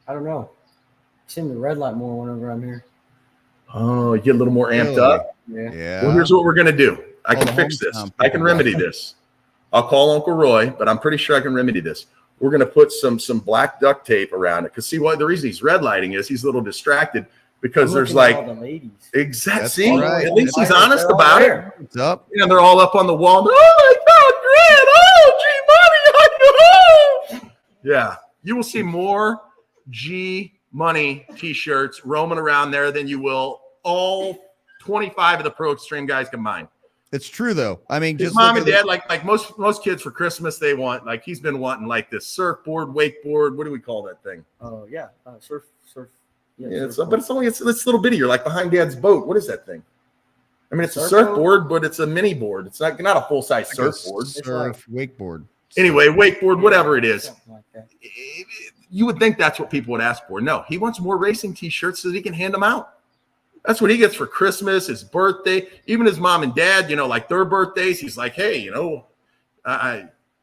I don't know. I seem to red light more whenever I'm here. Oh, you get a little more amped Really? up. Yeah. Yeah. Well, here's what we're going to do. I All can the fix this. hometown I can people remedy watching. this. I'll call Uncle Roy, but I'm pretty sure I can remedy this. We're going to put some black duct tape around it. Because see, what the reason he's red lighting is he's a little distracted because I'm there's looking like at all the ladies. exact. That's See, right. at least he's They're honest all about it. there. What's up? And they're all up on the wall. Oh my God, Grant! Oh, G Money! Yeah, you will see more G Money T-shirts roaming around there than you will all 25 of the Pro Extreme guys combined. It's true though. I mean, His just mom look and at dad, like most kids for Christmas, they want like he's been wanting like this surfboard, wakeboard. What do we call that thing? Oh yeah. Surf. Yeah, surf but it's little bitty. You're like behind dad's boat. What is that thing? I mean, it's a Surfboard? surfboard, but it's a mini board. It's not a full size like a surfboard. surf wakeboard. Anyway, wakeboard, whatever it is. Something like that. You would think that's what people would ask for. No, he wants more racing T-shirts so that he can hand them out. That's what he gets for Christmas, his birthday, even his mom and dad, like their birthdays. He's like, hey,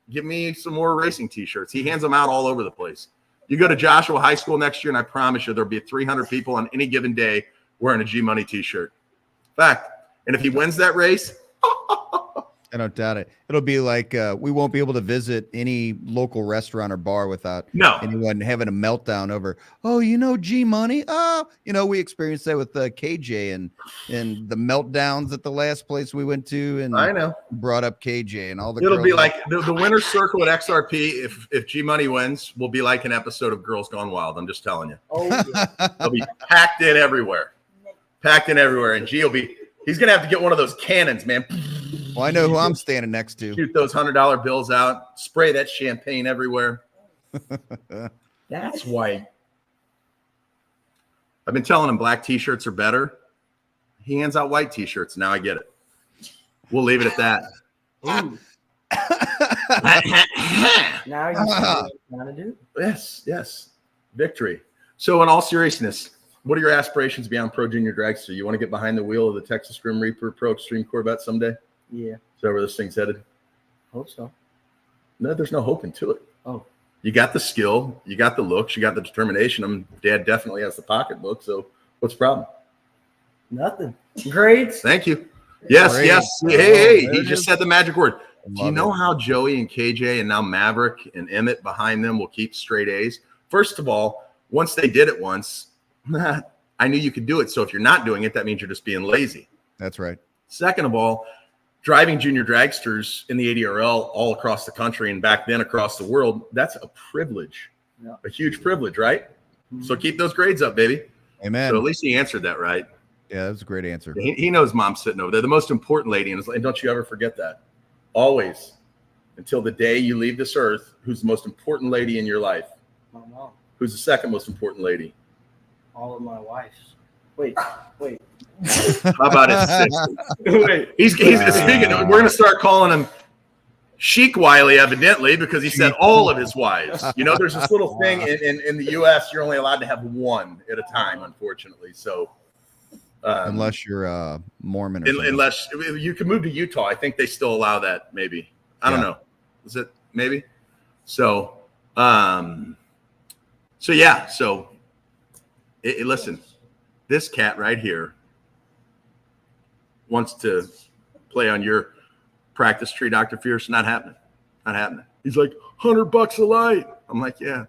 give me some more racing T-shirts. He hands them out all over the place. You go to Joshua High School next year, and I promise you there'll be 300 people on any given day wearing a G Money T-shirt. Fact. And if he wins that race, I don't doubt it. It'll be like we won't be able to visit any local restaurant or bar without anyone having a meltdown over, G Money. Oh, we experienced that with KJ and the meltdowns at the last place we went to. And I know. Brought up KJ and all the It'll girls be like the winner's circle at XRP. If G Money wins, will be like an episode of Girls Gone Wild. I'm just telling you. Oh yeah. They'll be packed in everywhere. And G will be. He's gonna have to get one of those cannons, man. Well, I know who I'm standing next to. Shoot those $100 bills out. Spray that champagne everywhere. That's why I've been telling him black T-shirts are better. He hands out white T-shirts. Now I get it. We'll leave it at that. Ooh. Now you gotta do. Yes. Victory. So in all seriousness, what are your aspirations beyond Pro Junior Dragster? You want to get behind the wheel of the Texas Grim Reaper Pro Extreme Corvette someday? Yeah. Is that where this thing's headed? Hope so. No, there's no hope into it. Oh. You got the skill, you got the looks, you got the determination. Dad definitely has the pocketbook. So what's the problem? Nothing. Grades. Thank you. Yes, Great. yes. Oh, Hey, there he it just is. said the magic word. Do you Love know it. how Joey and KJ and now Maverick and Emmett behind them will keep straight A's? First of all, once they did it once, I knew you could do it. So if you're not doing it, that means you're just being lazy. That's right. Second of all, driving junior dragsters in the ADRL all across the country and back then across the world, that's a privilege, Yeah. a huge privilege, right? So keep those grades up, baby. Amen. So at least he answered that right. Yeah, that was a great answer. He knows mom's sitting over there, the most important lady. And don't you ever forget that. Always, until the day you leave this earth, who's the most important lady in your life? My mom. Who's the second most important lady? All of my wives. Wait. How about his sister? Wait, he's speaking. We're going to start calling him Chic Wiley, evidently, because he said all of his wives. There's this little thing in the U.S. You're only allowed to have one at a time, unfortunately. So, Unless you're Mormon. Or something. unless you can move to Utah, I think they still allow that. Maybe I don't know. Is it maybe? So, listen, this cat right here wants to play on your practice tree, Dr. Fierce. Not happening. He's like, $100 a light. I'm like, yeah.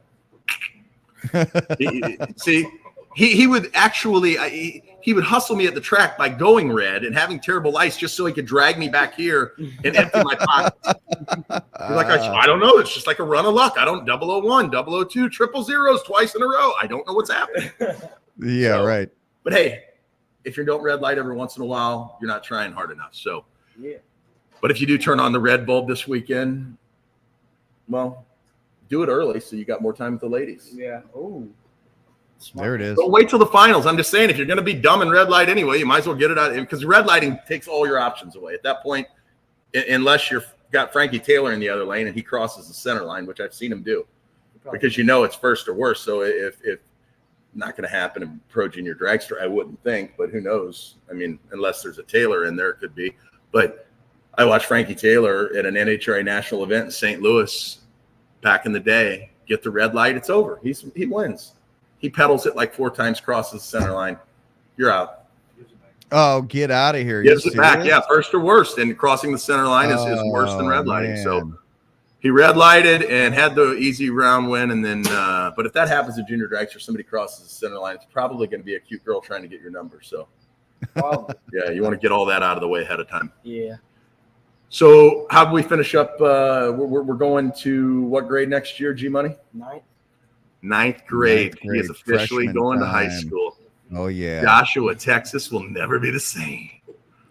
He would actually, he would hustle me at the track by going red and having terrible ice just so he could drag me back here and empty my pockets. He's like, I don't know. It's just like a run of luck. I don't 001, 002, triple zeros twice in a row. I don't know what's happening. Yeah, right. But hey, if you don't red light every once in a while, you're not trying hard enough. So, Yeah. but if you do turn on the red bulb this weekend, well, do it early so you got more time with the ladies. Yeah. Oh. There it is. Don't wait till the finals. I'm just saying, if you're going to be dumb and red light anyway, you might as well get it out, because red lighting takes all your options away at that point, unless you've got Frankie Taylor in the other lane and he crosses the center line, which I've seen him do. because you know it's first or worse. So if not going to happen in pro junior dragster, I wouldn't think, but who knows? I mean, unless there's a Taylor in there, it could be. But I watched Frankie Taylor at an NHRA national event in St. Louis back in the day. Get the red light, it's over. He wins. He pedals it like 4 times, crosses the center line. You're out. Oh, get out of here! Gives it back. Yeah, first or worst, and crossing the center line is worse than red lighting. Man. So he red lighted and had the easy round win, and then. But if that happens in junior dragster, somebody crosses the center line, it's probably going to be a cute girl trying to get your number. So yeah, you want to get all that out of the way ahead of time. Yeah. So how do we finish up? We're going to what grade next year, G Money? Ninth grade. He is officially going to high school. Oh, yeah. Joshua, Texas will never be the same.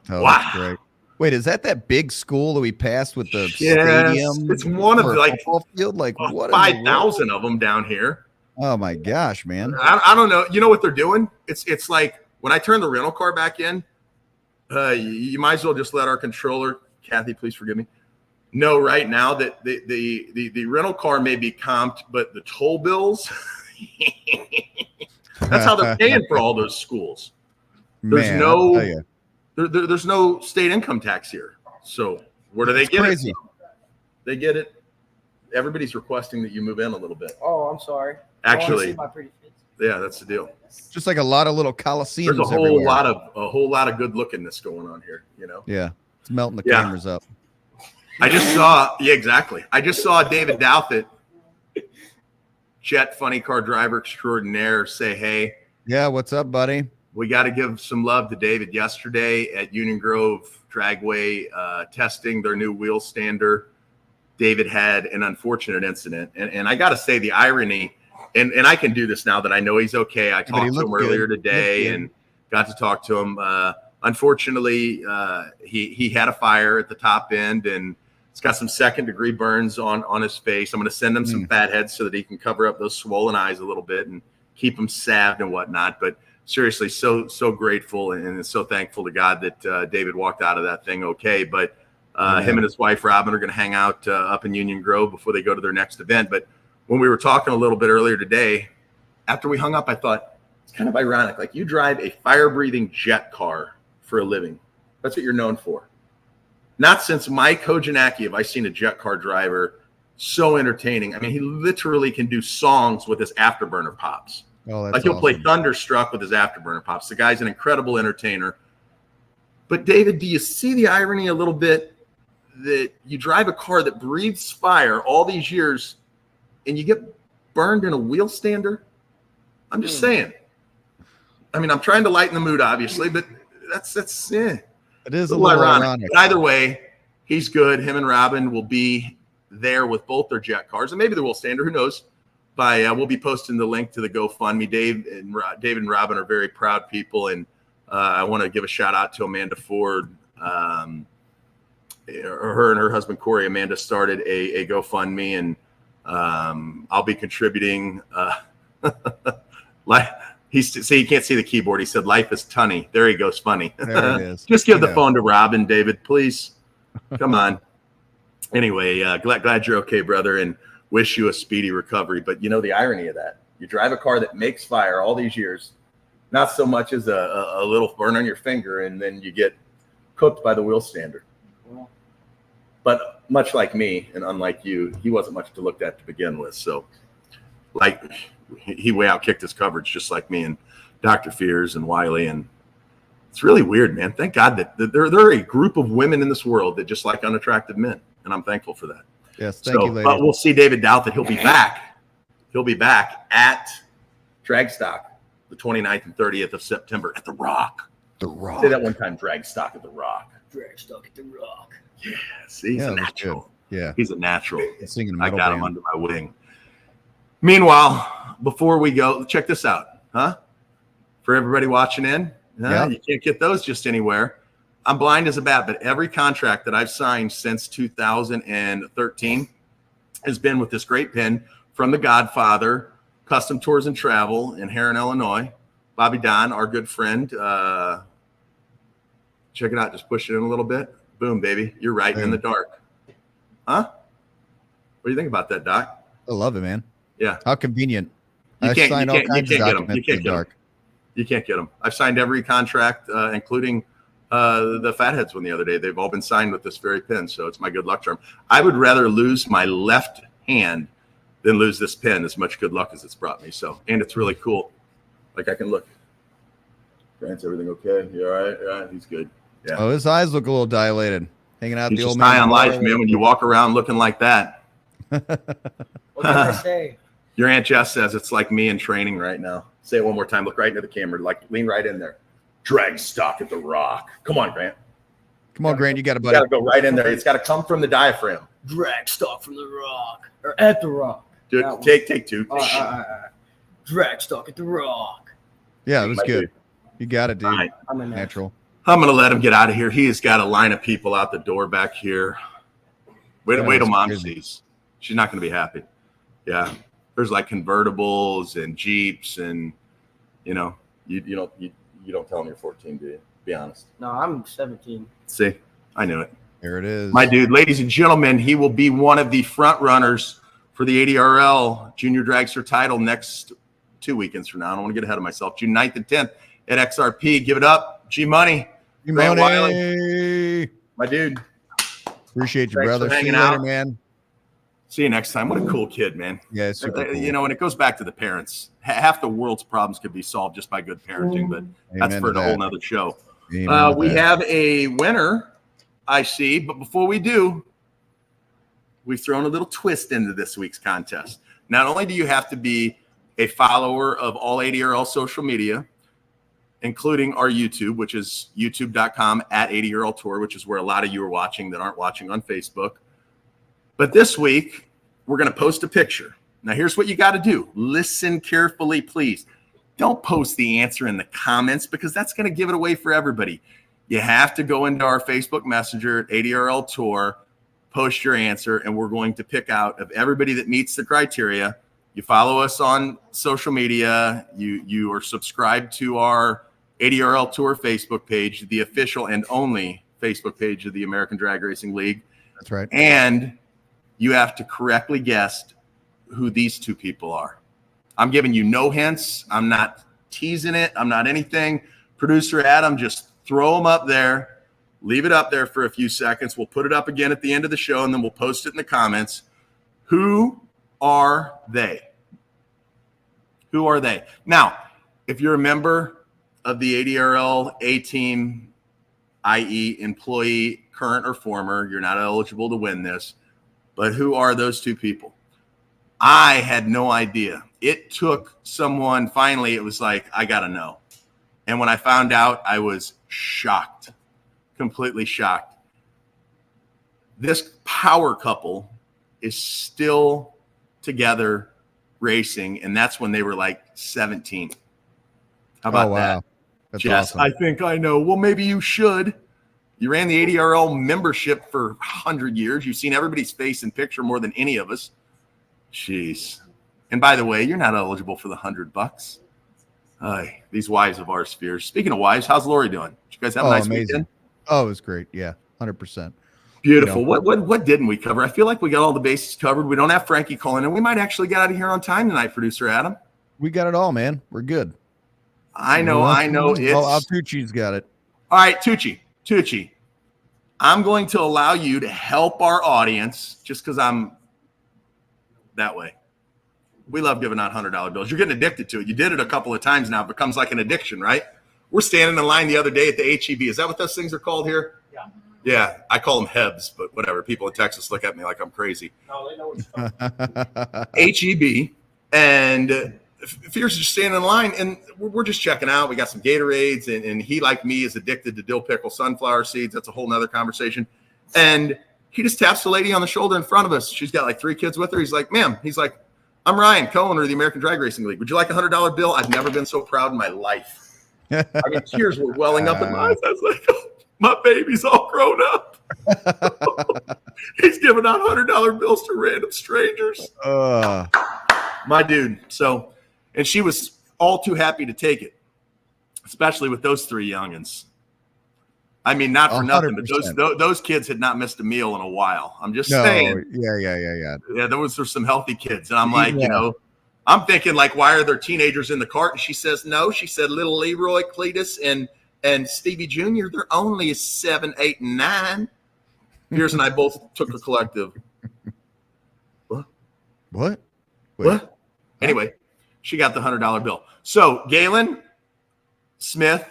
Oh, wow. That's great. Wait, is that big school that we passed with the yes, stadium? It's one of the, like, field? Like what? 5,000 of them down here. Oh, my gosh, man. I don't know. You know what they're doing? It's like when I turn the rental car back in, you might as well just let our controller, Kathy, please forgive me, know right now that the rental car may be comped, but the toll bills, that's how they're paying for all those schools. There's there's no state income tax here. So where do they get it? They get it. Everybody's requesting that you move in a little bit. Oh, I'm sorry. Actually, my pretty kids. Yeah, that's the deal. Just like a lot of little coliseums. There's a whole lot of good lookingness going on here, you know. Yeah, it's melting the cameras up. I just saw, exactly. I just saw David Douthit, Jet funny car driver extraordinaire, say, hey. Yeah, what's up, buddy? We got to give some love to David yesterday at Union Grove Dragway testing their new wheel stander. David had an unfortunate incident. And I got to say the irony, and I can do this now that I know he's okay. I talked to him earlier today and got to talk to him. Unfortunately, he had a fire at the top end and it's got some second-degree burns on his face. I'm going to send him some fatheads so that he can cover up those swollen eyes a little bit and keep him salved and whatnot. But seriously, so grateful and so thankful to God that David walked out of that thing okay. But him and his wife, Robin, are going to hang out up in Union Grove before they go to their next event. But when we were talking a little bit earlier today, after we hung up, I thought, it's kind of ironic. Like, you drive a fire-breathing jet car for a living. That's what you're known for. Not since Mike Kojanaki have I seen a jet car driver so entertaining. I mean, he literally can do songs with his afterburner pops. Oh, that's like he'll awesome. play Thunderstruck with his afterburner pops. The guy's an incredible entertainer. But David, do you see the irony a little bit that you drive a car that breathes fire all these years and you get burned in a wheel stander? I'm just saying. I mean, I'm trying to lighten the mood, obviously, but that's it is a little ironic. But either way, he's good. Him and Robin will be there with both their jet cars, and maybe the wheel stander. Who knows? We'll be posting the link to the GoFundMe. David and Robin are very proud people, and I want to give a shout out to Amanda Ford. Her and her husband Corey. Amanda started a GoFundMe, and I'll be contributing. You can't see the keyboard. He said, "Life is tunny." There he goes, funny. There it is. Just give the phone to Robin, David, please. Come on. Anyway, glad you're okay, brother, and wish you a speedy recovery. But you know the irony of that: you drive a car that makes fire all these years, not so much as a little burn on your finger, and then you get cooked by the wheel stander. But much like me, and unlike you, he wasn't much to look at to begin with. So, like, he way out kicked his coverage, just like me and Dr. Fears and Wiley. And it's really weird, man. Thank God that there are a group of women in this world that just like unattractive men, and I'm thankful for that. Yes, thank you, lady. But we'll see David Douthit. He'll be back. He'll be back at Dragstock the 29th and 30th of September at the Rock. The Rock. Say that one time, Dragstock at the Rock. Dragstock at the Rock. Yes, he's a natural. Yeah, he's a natural. Singing I got him under my wing. Meanwhile, before we go, check this out, huh? For everybody watching in, you can't get those just anywhere. I'm blind as a bat, but every contract that I've signed since 2013 has been with this great pin from The Godfather, Custom Tours and Travel in Heron, Illinois. Bobby Don, our good friend. Check it out. Just push it in a little bit. Boom, baby. You're right in the dark. Huh? What do you think about that, Doc? I love it, man. Yeah. How convenient. You I can't, signed you all can't, you kinds of can't get them. You documents in can't the get them. dark. You can't get them. I've signed every contract, including the Fatheads one the other day. They've all been signed with this very pen, so it's my good luck charm. I would rather lose my left hand than lose this pen, as much good luck as it's brought me. So, and it's really cool. Like I can look. Grant's everything okay? You all right? Yeah, he's good. Yeah. Oh, his eyes look a little dilated. Hanging out He's the old just man. high on life, man. When you walk around looking like that. What can I say? Your Aunt Jess says it's like me in training right now. Say it one more time. Look right into the camera. Like lean right in there. Drag stock at the rock. Come on, Grant. Come on, Grant. You got it, You buddy. got to go right in there. It's got to come from the diaphragm. Drag stock from the rock or at the rock. Dude, That one. take two. Drag stock at the rock. Yeah, it was My good. dude. You got it, dude. All right. I'm a Natural. I'm going to let him get out of here. He has got a line of people out the door back here. Wait till that's Mom crazy. sees. She's not going to be happy. Yeah. There's like convertibles and Jeeps and, you don't tell them you're 14, do you? Be honest. No, I'm 17. See, I knew it. There it is. My dude, ladies and gentlemen, he will be one of the front runners for the ADRL Junior Dragster title next 2 weekends from now. I don't want to get ahead of myself. June 9th and 10th at XRP. Give it up. G Money. Grant Wiley. Money. My dude. Appreciate you, Thanks brother. for See hanging you later, out. man. See you next time. What a cool kid, man. Yeah, it's super cool. And it goes back to the parents. Half the world's problems could be solved just by good parenting, but that's Amen for to a whole that. nother show. Amen to We that. have a winner, I see. But before we do, we've thrown a little twist into this week's contest. Not only do you have to be a follower of all ADRL social media, including our YouTube, which is youtube.com/ADRL Tour, which is where a lot of you are watching that aren't watching on Facebook. But this week, we're going to post a picture. Now, here's what you got to do. Listen carefully, please. Don't post the answer in the comments because that's going to give it away for everybody. You have to go into our Facebook Messenger at ADRL Tour, post your answer, and we're going to pick out of everybody that meets the criteria. You follow us on social media. You are subscribed to our ADRL Tour Facebook page, the official and only Facebook page of the American Drag Racing League. That's right. And you have to correctly guess who these two people are. I'm giving you no hints. I'm not teasing it. I'm not anything. Producer Adam, just throw them up there. Leave it up there for a few seconds. We'll put it up again at the end of the show, and then we'll post it in the comments. Who are they? Who are they? Now, if you're a member of the ADRL A-Team, i.e. employee, current or former, you're not eligible to win this. But who are those two people? I had no idea. It took someone, finally, it was like, I got to know. And when I found out, I was shocked, completely shocked. This power couple is still together racing, and that's when they were like 17. How about that? That's Jess, awesome. I think I know. Well, maybe you should. You ran the ADRL membership for 100 years. You've seen everybody's face and picture more than any of us. Jeez. And by the way, you're not eligible for the $100. These wives of our spheres. Speaking of wives, how's Lori doing? Did you guys have a nice weekend? Oh, it was great. Yeah, 100%. Beautiful. You know. What didn't we cover? I feel like we got all the bases covered. We don't have Frankie calling in. We might actually get out of here on time tonight, producer Adam. We got it all, man. We're good. I know. It's Tucci's got it. all right, Tucci. I'm going to allow you to help our audience just because I'm that way. We love giving out $100 bills. You're getting addicted to it. You did it a couple of times now. It becomes like an addiction, right? We're standing in line the other day at the HEB. Is that what those things are called here? Yeah. Yeah, I call them Hebs, but whatever. People in Texas look at me like I'm crazy. No, they know what you're HEB, and Fierce is just standing in line, and we're just checking out. We got some Gatorades, and he, like me, is addicted to dill pickle sunflower seeds. That's a whole nother conversation. And he just taps the lady on the shoulder in front of us. She's got like 3 kids with her. He's like, ma'am, I'm Ryan, co-owner of the American Drag Racing League. Would you like a $100 bill? I've never been so proud in my life. I mean, tears were welling up in my eyes. I was like, oh, my baby's all grown up. He's giving out $100 bills to random strangers. My dude. So, and she was all too happy to take it, especially with those 3 youngins. I mean, not for nothing, but those kids had not missed a meal in a while. I'm just saying. Yeah. Yeah, those were some healthy kids. And I'm like, I'm thinking, like, why are there teenagers in the cart? And she says, no. She said, little Leroy, Cletus, and Stevie Jr., they're only 7, 8, and 9. Pierce and I both took a collective. What? What? Wait. What? Anyway, she got the $100 bill. So Galen Smith,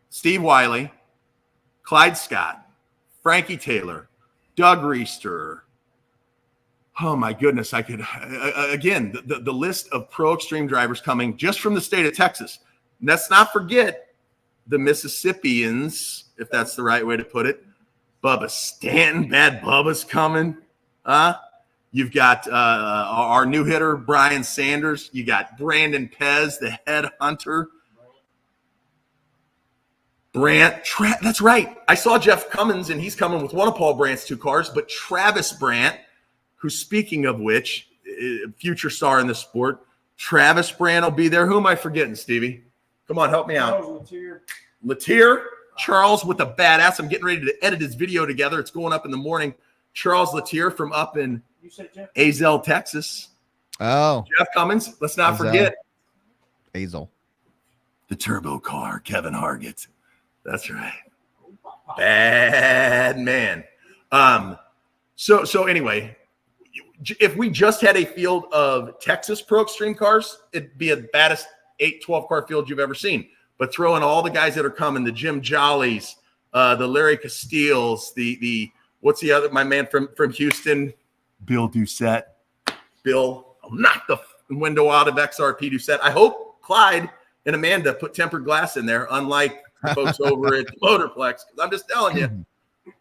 Steve Wiley, Clyde Scott, Frankie Taylor, Doug Reister. Oh my goodness. I could, again, the list of pro extreme drivers coming just from the state of Texas. Let's not forget the Mississippians, if that's the right way to put it. Bubba Stanton, Bad Bubba's coming. You've got our new hitter, Brian Sanders. You got Brandon Pez, the head hunter. Brandt, that's right. I saw Jeff Cummins, and he's coming with one of Paul Brandt's 2 cars, but Travis Brandt, who's, speaking of which, future star in the sport, Travis Brandt will be there. Who am I forgetting, Stevie? Come on, help me out. Latier. Charles with a badass. I'm getting ready to edit his video together. It's going up in the morning. Charles Latier from up in Azle, Texas. Oh. Jeff Cummins. Let's not forget. Azle. The turbo car, Kevin Hargett. That's right. Bad man. So anyway, if we just had a field of Texas Pro Extreme cars, it'd be the baddest 8, 12 car field you've ever seen. But throw in all the guys that are coming, the Jim Jollies, the Larry Castiles, the what's the other, my man from Houston, Bill Doucette. Bill, I'll knock the window out of XRP Doucette. I hope Clyde and Amanda put tempered glass in there, unlike the folks over at Motorplex. Because I'm just telling you,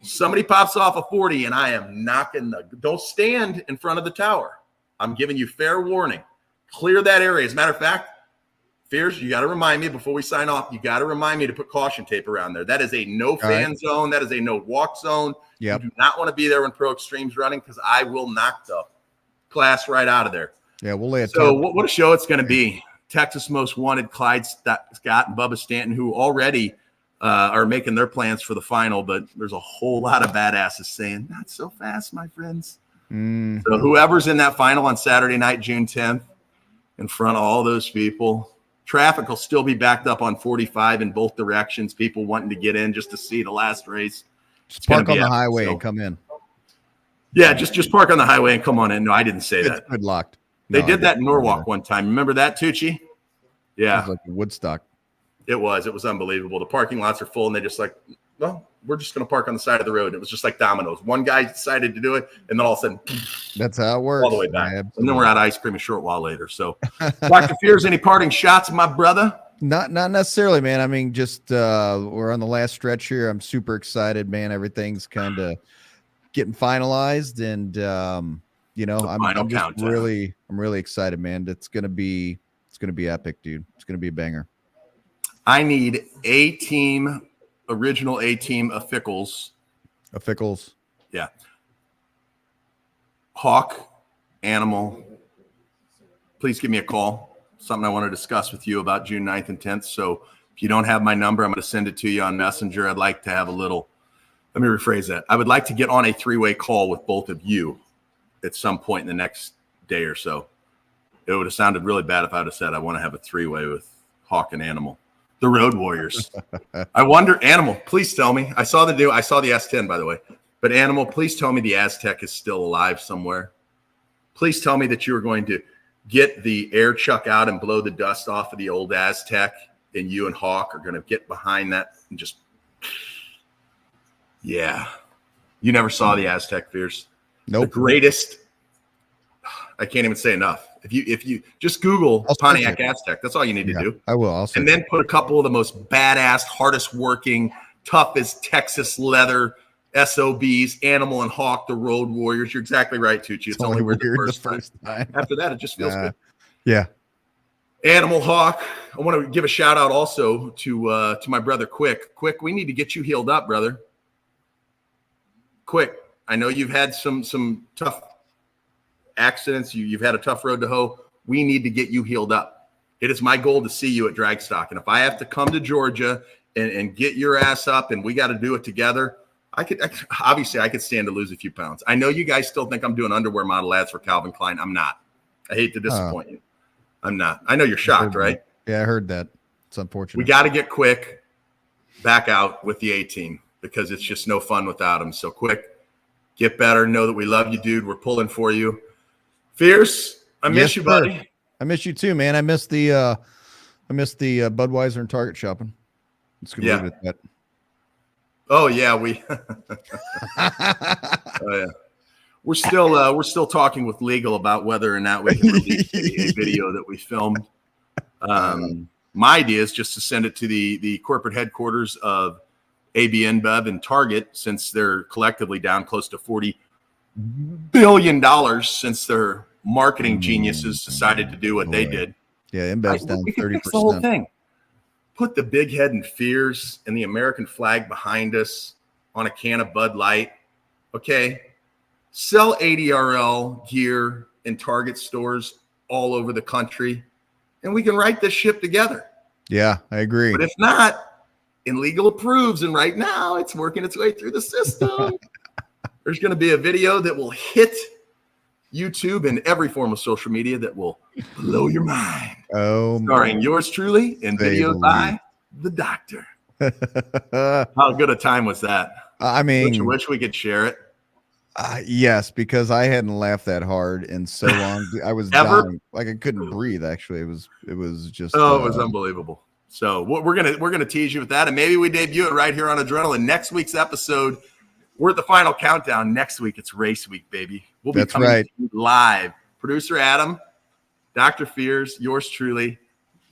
somebody pops off a 40 and I am knocking don't stand in front of the tower. I'm giving you fair warning. Clear that area. As a matter of fact, Fears, you got to remind me before we sign off. You got to remind me to put caution tape around there. That is a no fan zone. That is a no walk zone. Yep. You do not want to be there when Pro Extreme's running because I will knock the class right out of there. Yeah, we'll lay it. So what a show it's going to be. Texas Most Wanted, Clyde Scott and Bubba Stanton, who already are making their plans for the final, but there's a whole lot of badasses saying, not so fast, my friends. Mm-hmm. So whoever's in that final on Saturday night, June 10th, in front of all those people, traffic will still be backed up on 45 in both directions. People wanting to get in just to see the last race. Just park on the highway and come in. Yeah, just park on the highway and come on in. No, I didn't say that. It's locked. They did that in Norwalk one time. Remember that, Tucci? Yeah. It was like Woodstock. It was unbelievable. The parking lots are full, and they just like, well, we're just going to park on the side of the road. It was just like dominoes. One guy decided to do it, and then all of a sudden, that's how it works. All the way back. And then we're out ice cream a short while later. So, Dr. Fears, any parting shots, my brother? Not necessarily, man. I mean, just we're on the last stretch here. I'm super excited, man. Everything's kind of getting finalized, and you know, I'm just really excited, man. It's gonna be epic, dude. It's gonna be a banger. I need original A team of Fickles. Yeah. Hawk, Animal. Please give me a call. Something I want to discuss with you about June 9th and 10th. So if you don't have my number, I'm going to send it to you on Messenger. I'd like to have let me rephrase that. I would like to get on a 3-way call with both of you at some point in the next day or so. It would have sounded really bad if I would have said I want to have a 3-way with Hawk and Animal. The Road Warriors. I wonder, Animal, please tell me. I saw the S10, by the way. But Animal, please tell me the Aztec is still alive somewhere. Please tell me that you are going to get the air chuck out and blow the dust off of the old Aztec, and you and Hawk are going to get behind that and just, yeah. You never saw the Aztec, Fierce. Nope. The greatest. I can't even say enough. If you just Google Pontiac Aztec, that's all you need to do. I will. And then put a couple of the most badass, hardest working, toughest Texas leather SOBs, Animal and Hawk, the Road Warriors. You're exactly right, Tucci. It's only weird the first time. After that, it just feels good. Yeah. Animal, Hawk. I want to give a shout out also to my brother Quick. Quick, we need to get you healed up, brother. Quick, I know you've had some tough accidents. You've had a tough road to hoe. We need to get you healed up. It is my goal to see you at Dragstock. And if I have to come to Georgia and get your ass up and we got to do it together, I could stand to lose a few pounds. I know you guys still think I'm doing underwear model ads for Calvin Klein. I'm not. I hate to disappoint you. I'm not. I know you're shocked, right? Yeah, I heard that. It's unfortunate. We got to get Quick back out with the A team because it's just no fun without him. So Quick, get better. Know that we love you, dude. We're pulling for you. Fierce, I miss you, buddy. I miss you too, man. I miss the Budweiser and Target shopping. Let's leave it at that. Oh yeah, oh yeah. We're still talking with legal about whether or not we can release a video that we filmed. My idea is just to send it to the corporate headquarters of AB InBev and Target, since they're collectively down close to $40 billion since their marketing geniuses decided to do what they did. Yeah, InBev's down 30%. Fix the whole thing. Put the big head and Fears and the American flag behind us on a can of Bud Light. Okay. Sell ADRL gear in Target stores all over the country, and we can write this ship together. Yeah, I agree. But if not, illegal approves, and right now it's working its way through the system. There's going to be a video that will hit YouTube and every form of social media that will blow your mind. Oh, starring yours truly and videos by the doctor. How good a time was that? I mean, wish we could share it. Yes, because I hadn't laughed that hard in so long. I was dying. Like I couldn't breathe. Actually, it was just. Oh, it was unbelievable. So we're gonna tease you with that, and maybe we debut it right here on Adrenaline. Next week's episode, we're at the final countdown. Next week it's race week, baby. We'll be coming to you live. Producer Adam, Dr. Fears, yours truly,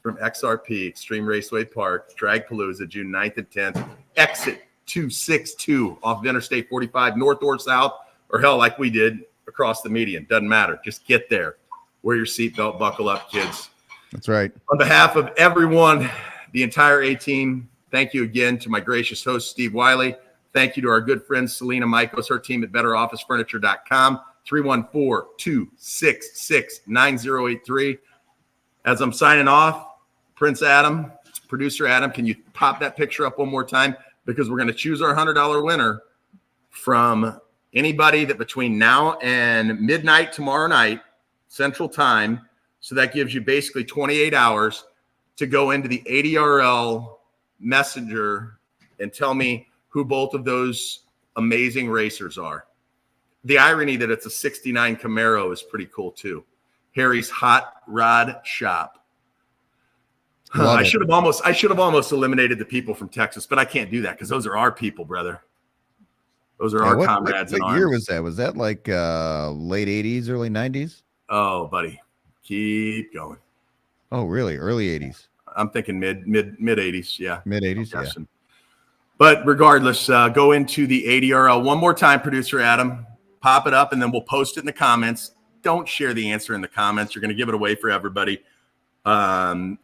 from XRP Extreme Raceway Park, Dragpalooza, June 9th and 10th. Exit 262 off of Interstate 45, north or south. Or hell, like we did, across the median. Doesn't matter. Just get there. Wear your seatbelt. Buckle up, kids. That's right. On behalf of everyone, the entire A-team, thank you again to my gracious host, Steve Wiley. Thank you to our good friend, Selena Michaels, her team at BetterOfficeFurniture.com, 314-266-9083. As I'm signing off, Prince Adam, producer Adam, can you pop that picture up one more time? Because we're going to choose our $100 winner from anybody that between now and midnight tomorrow night, Central Time. So that gives you basically 28 hours to go into the ADRL Messenger and tell me who both of those amazing racers are. The irony that it's a 69 Camaro is pretty cool too. Harry's Hot Rod Shop. I should have almost eliminated the people from Texas, but I can't do that because those are our people, brother. Those are our comrades. What year was that? Was that like late 80s, early 90s? Oh, buddy, keep going. Oh, really? Early 80s? I'm thinking mid 80s. Yeah, mid 80s. Yeah. But regardless, go into the ADRL one more time, producer Adam. Pop it up, and then we'll post it in the comments. Don't share the answer in the comments. You're going to give it away for everybody. And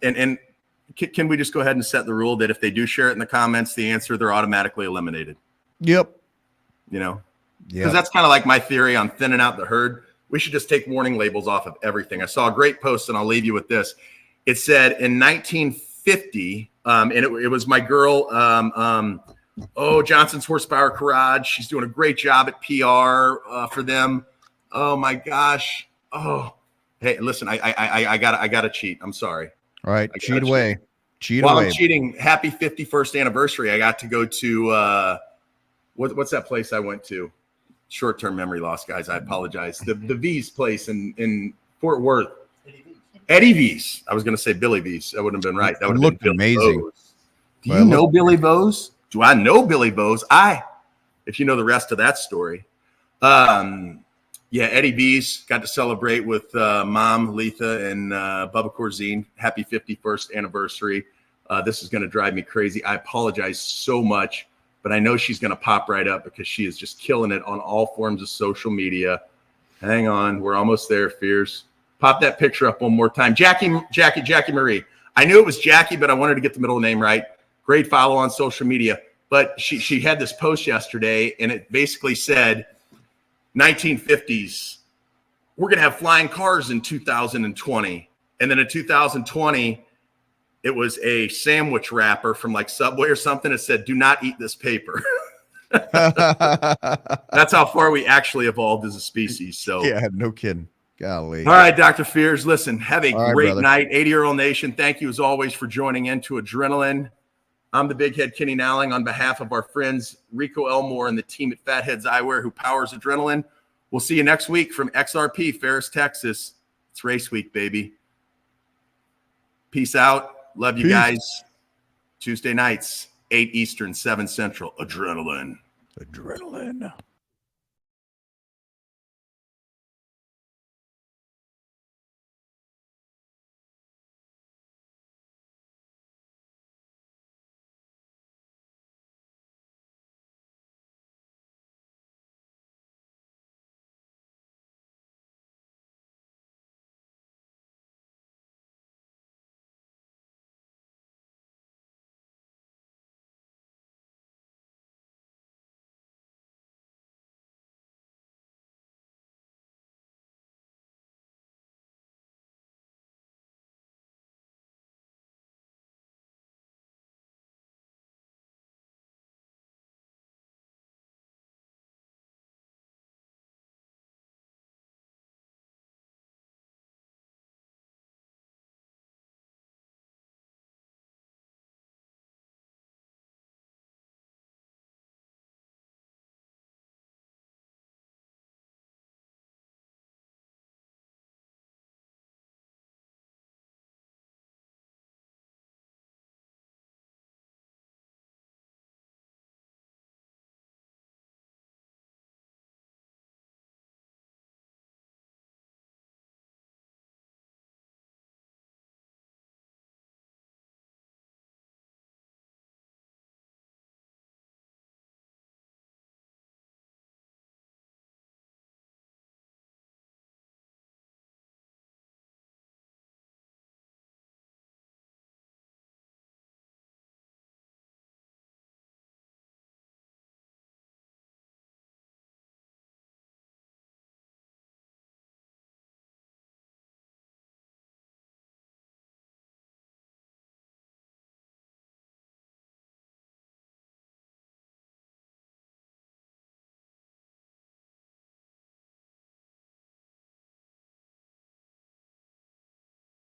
can we just go ahead and set the rule that if they do share it in the comments, the answer, they're automatically eliminated? Yep. You know, because that's kind of like my theory on thinning out the herd. We should just take warning labels off of everything. I saw a great post, and I'll leave you with this. It said in 1950, and it was my girl, Johnson's Horsepower Garage. She's doing a great job at PR for them. Oh my gosh. Oh, hey, listen, I gotta cheat. I'm sorry. All right, cheat away. While I'm cheating, happy 51st anniversary. I got to go to what's that place I went to? Short-term memory loss, guys. I apologize. The V's place in Fort Worth. Eddie V's. I was going to say Billy V's. That wouldn't have been right. That would have been amazing. Bose. Do you know Billy Bose? Do I know Billy Bose? If you know the rest of that story. Yeah, Eddie V's got to celebrate with Mom, Letha, and Bubba Corzine. Happy 51st anniversary. This is going to drive me crazy. I apologize so much, but I know she's going to pop right up because she is just killing it on all forms of social media. Hang on. We're almost there, Fears. Pop that picture up one more time. Jackie Marie. I knew it was Jackie, but I wanted to get the middle name right. Great follow on social media. But she had this post yesterday, and it basically said, 1950s, we're going to have flying cars in 2020. And then in 2020, it was a sandwich wrapper from like Subway or something. It said, do not eat this paper. That's how far we actually evolved as a species. So yeah, no kidding. Golly. All right, Dr. Fears, listen, have a All right, great brother. night. ADRL Nation, thank you as always for joining into Adrenaline. I'm the big head Kenny Nowling on behalf of our friends Rico Elmore and the team at Fatheads Eyewear who powers Adrenaline. We'll see you next week from XRP, Ferris, Texas. It's race week, baby. Peace out. Love you guys. Tuesday nights, 8 Eastern, 7 Central. Adrenaline. Adrenaline.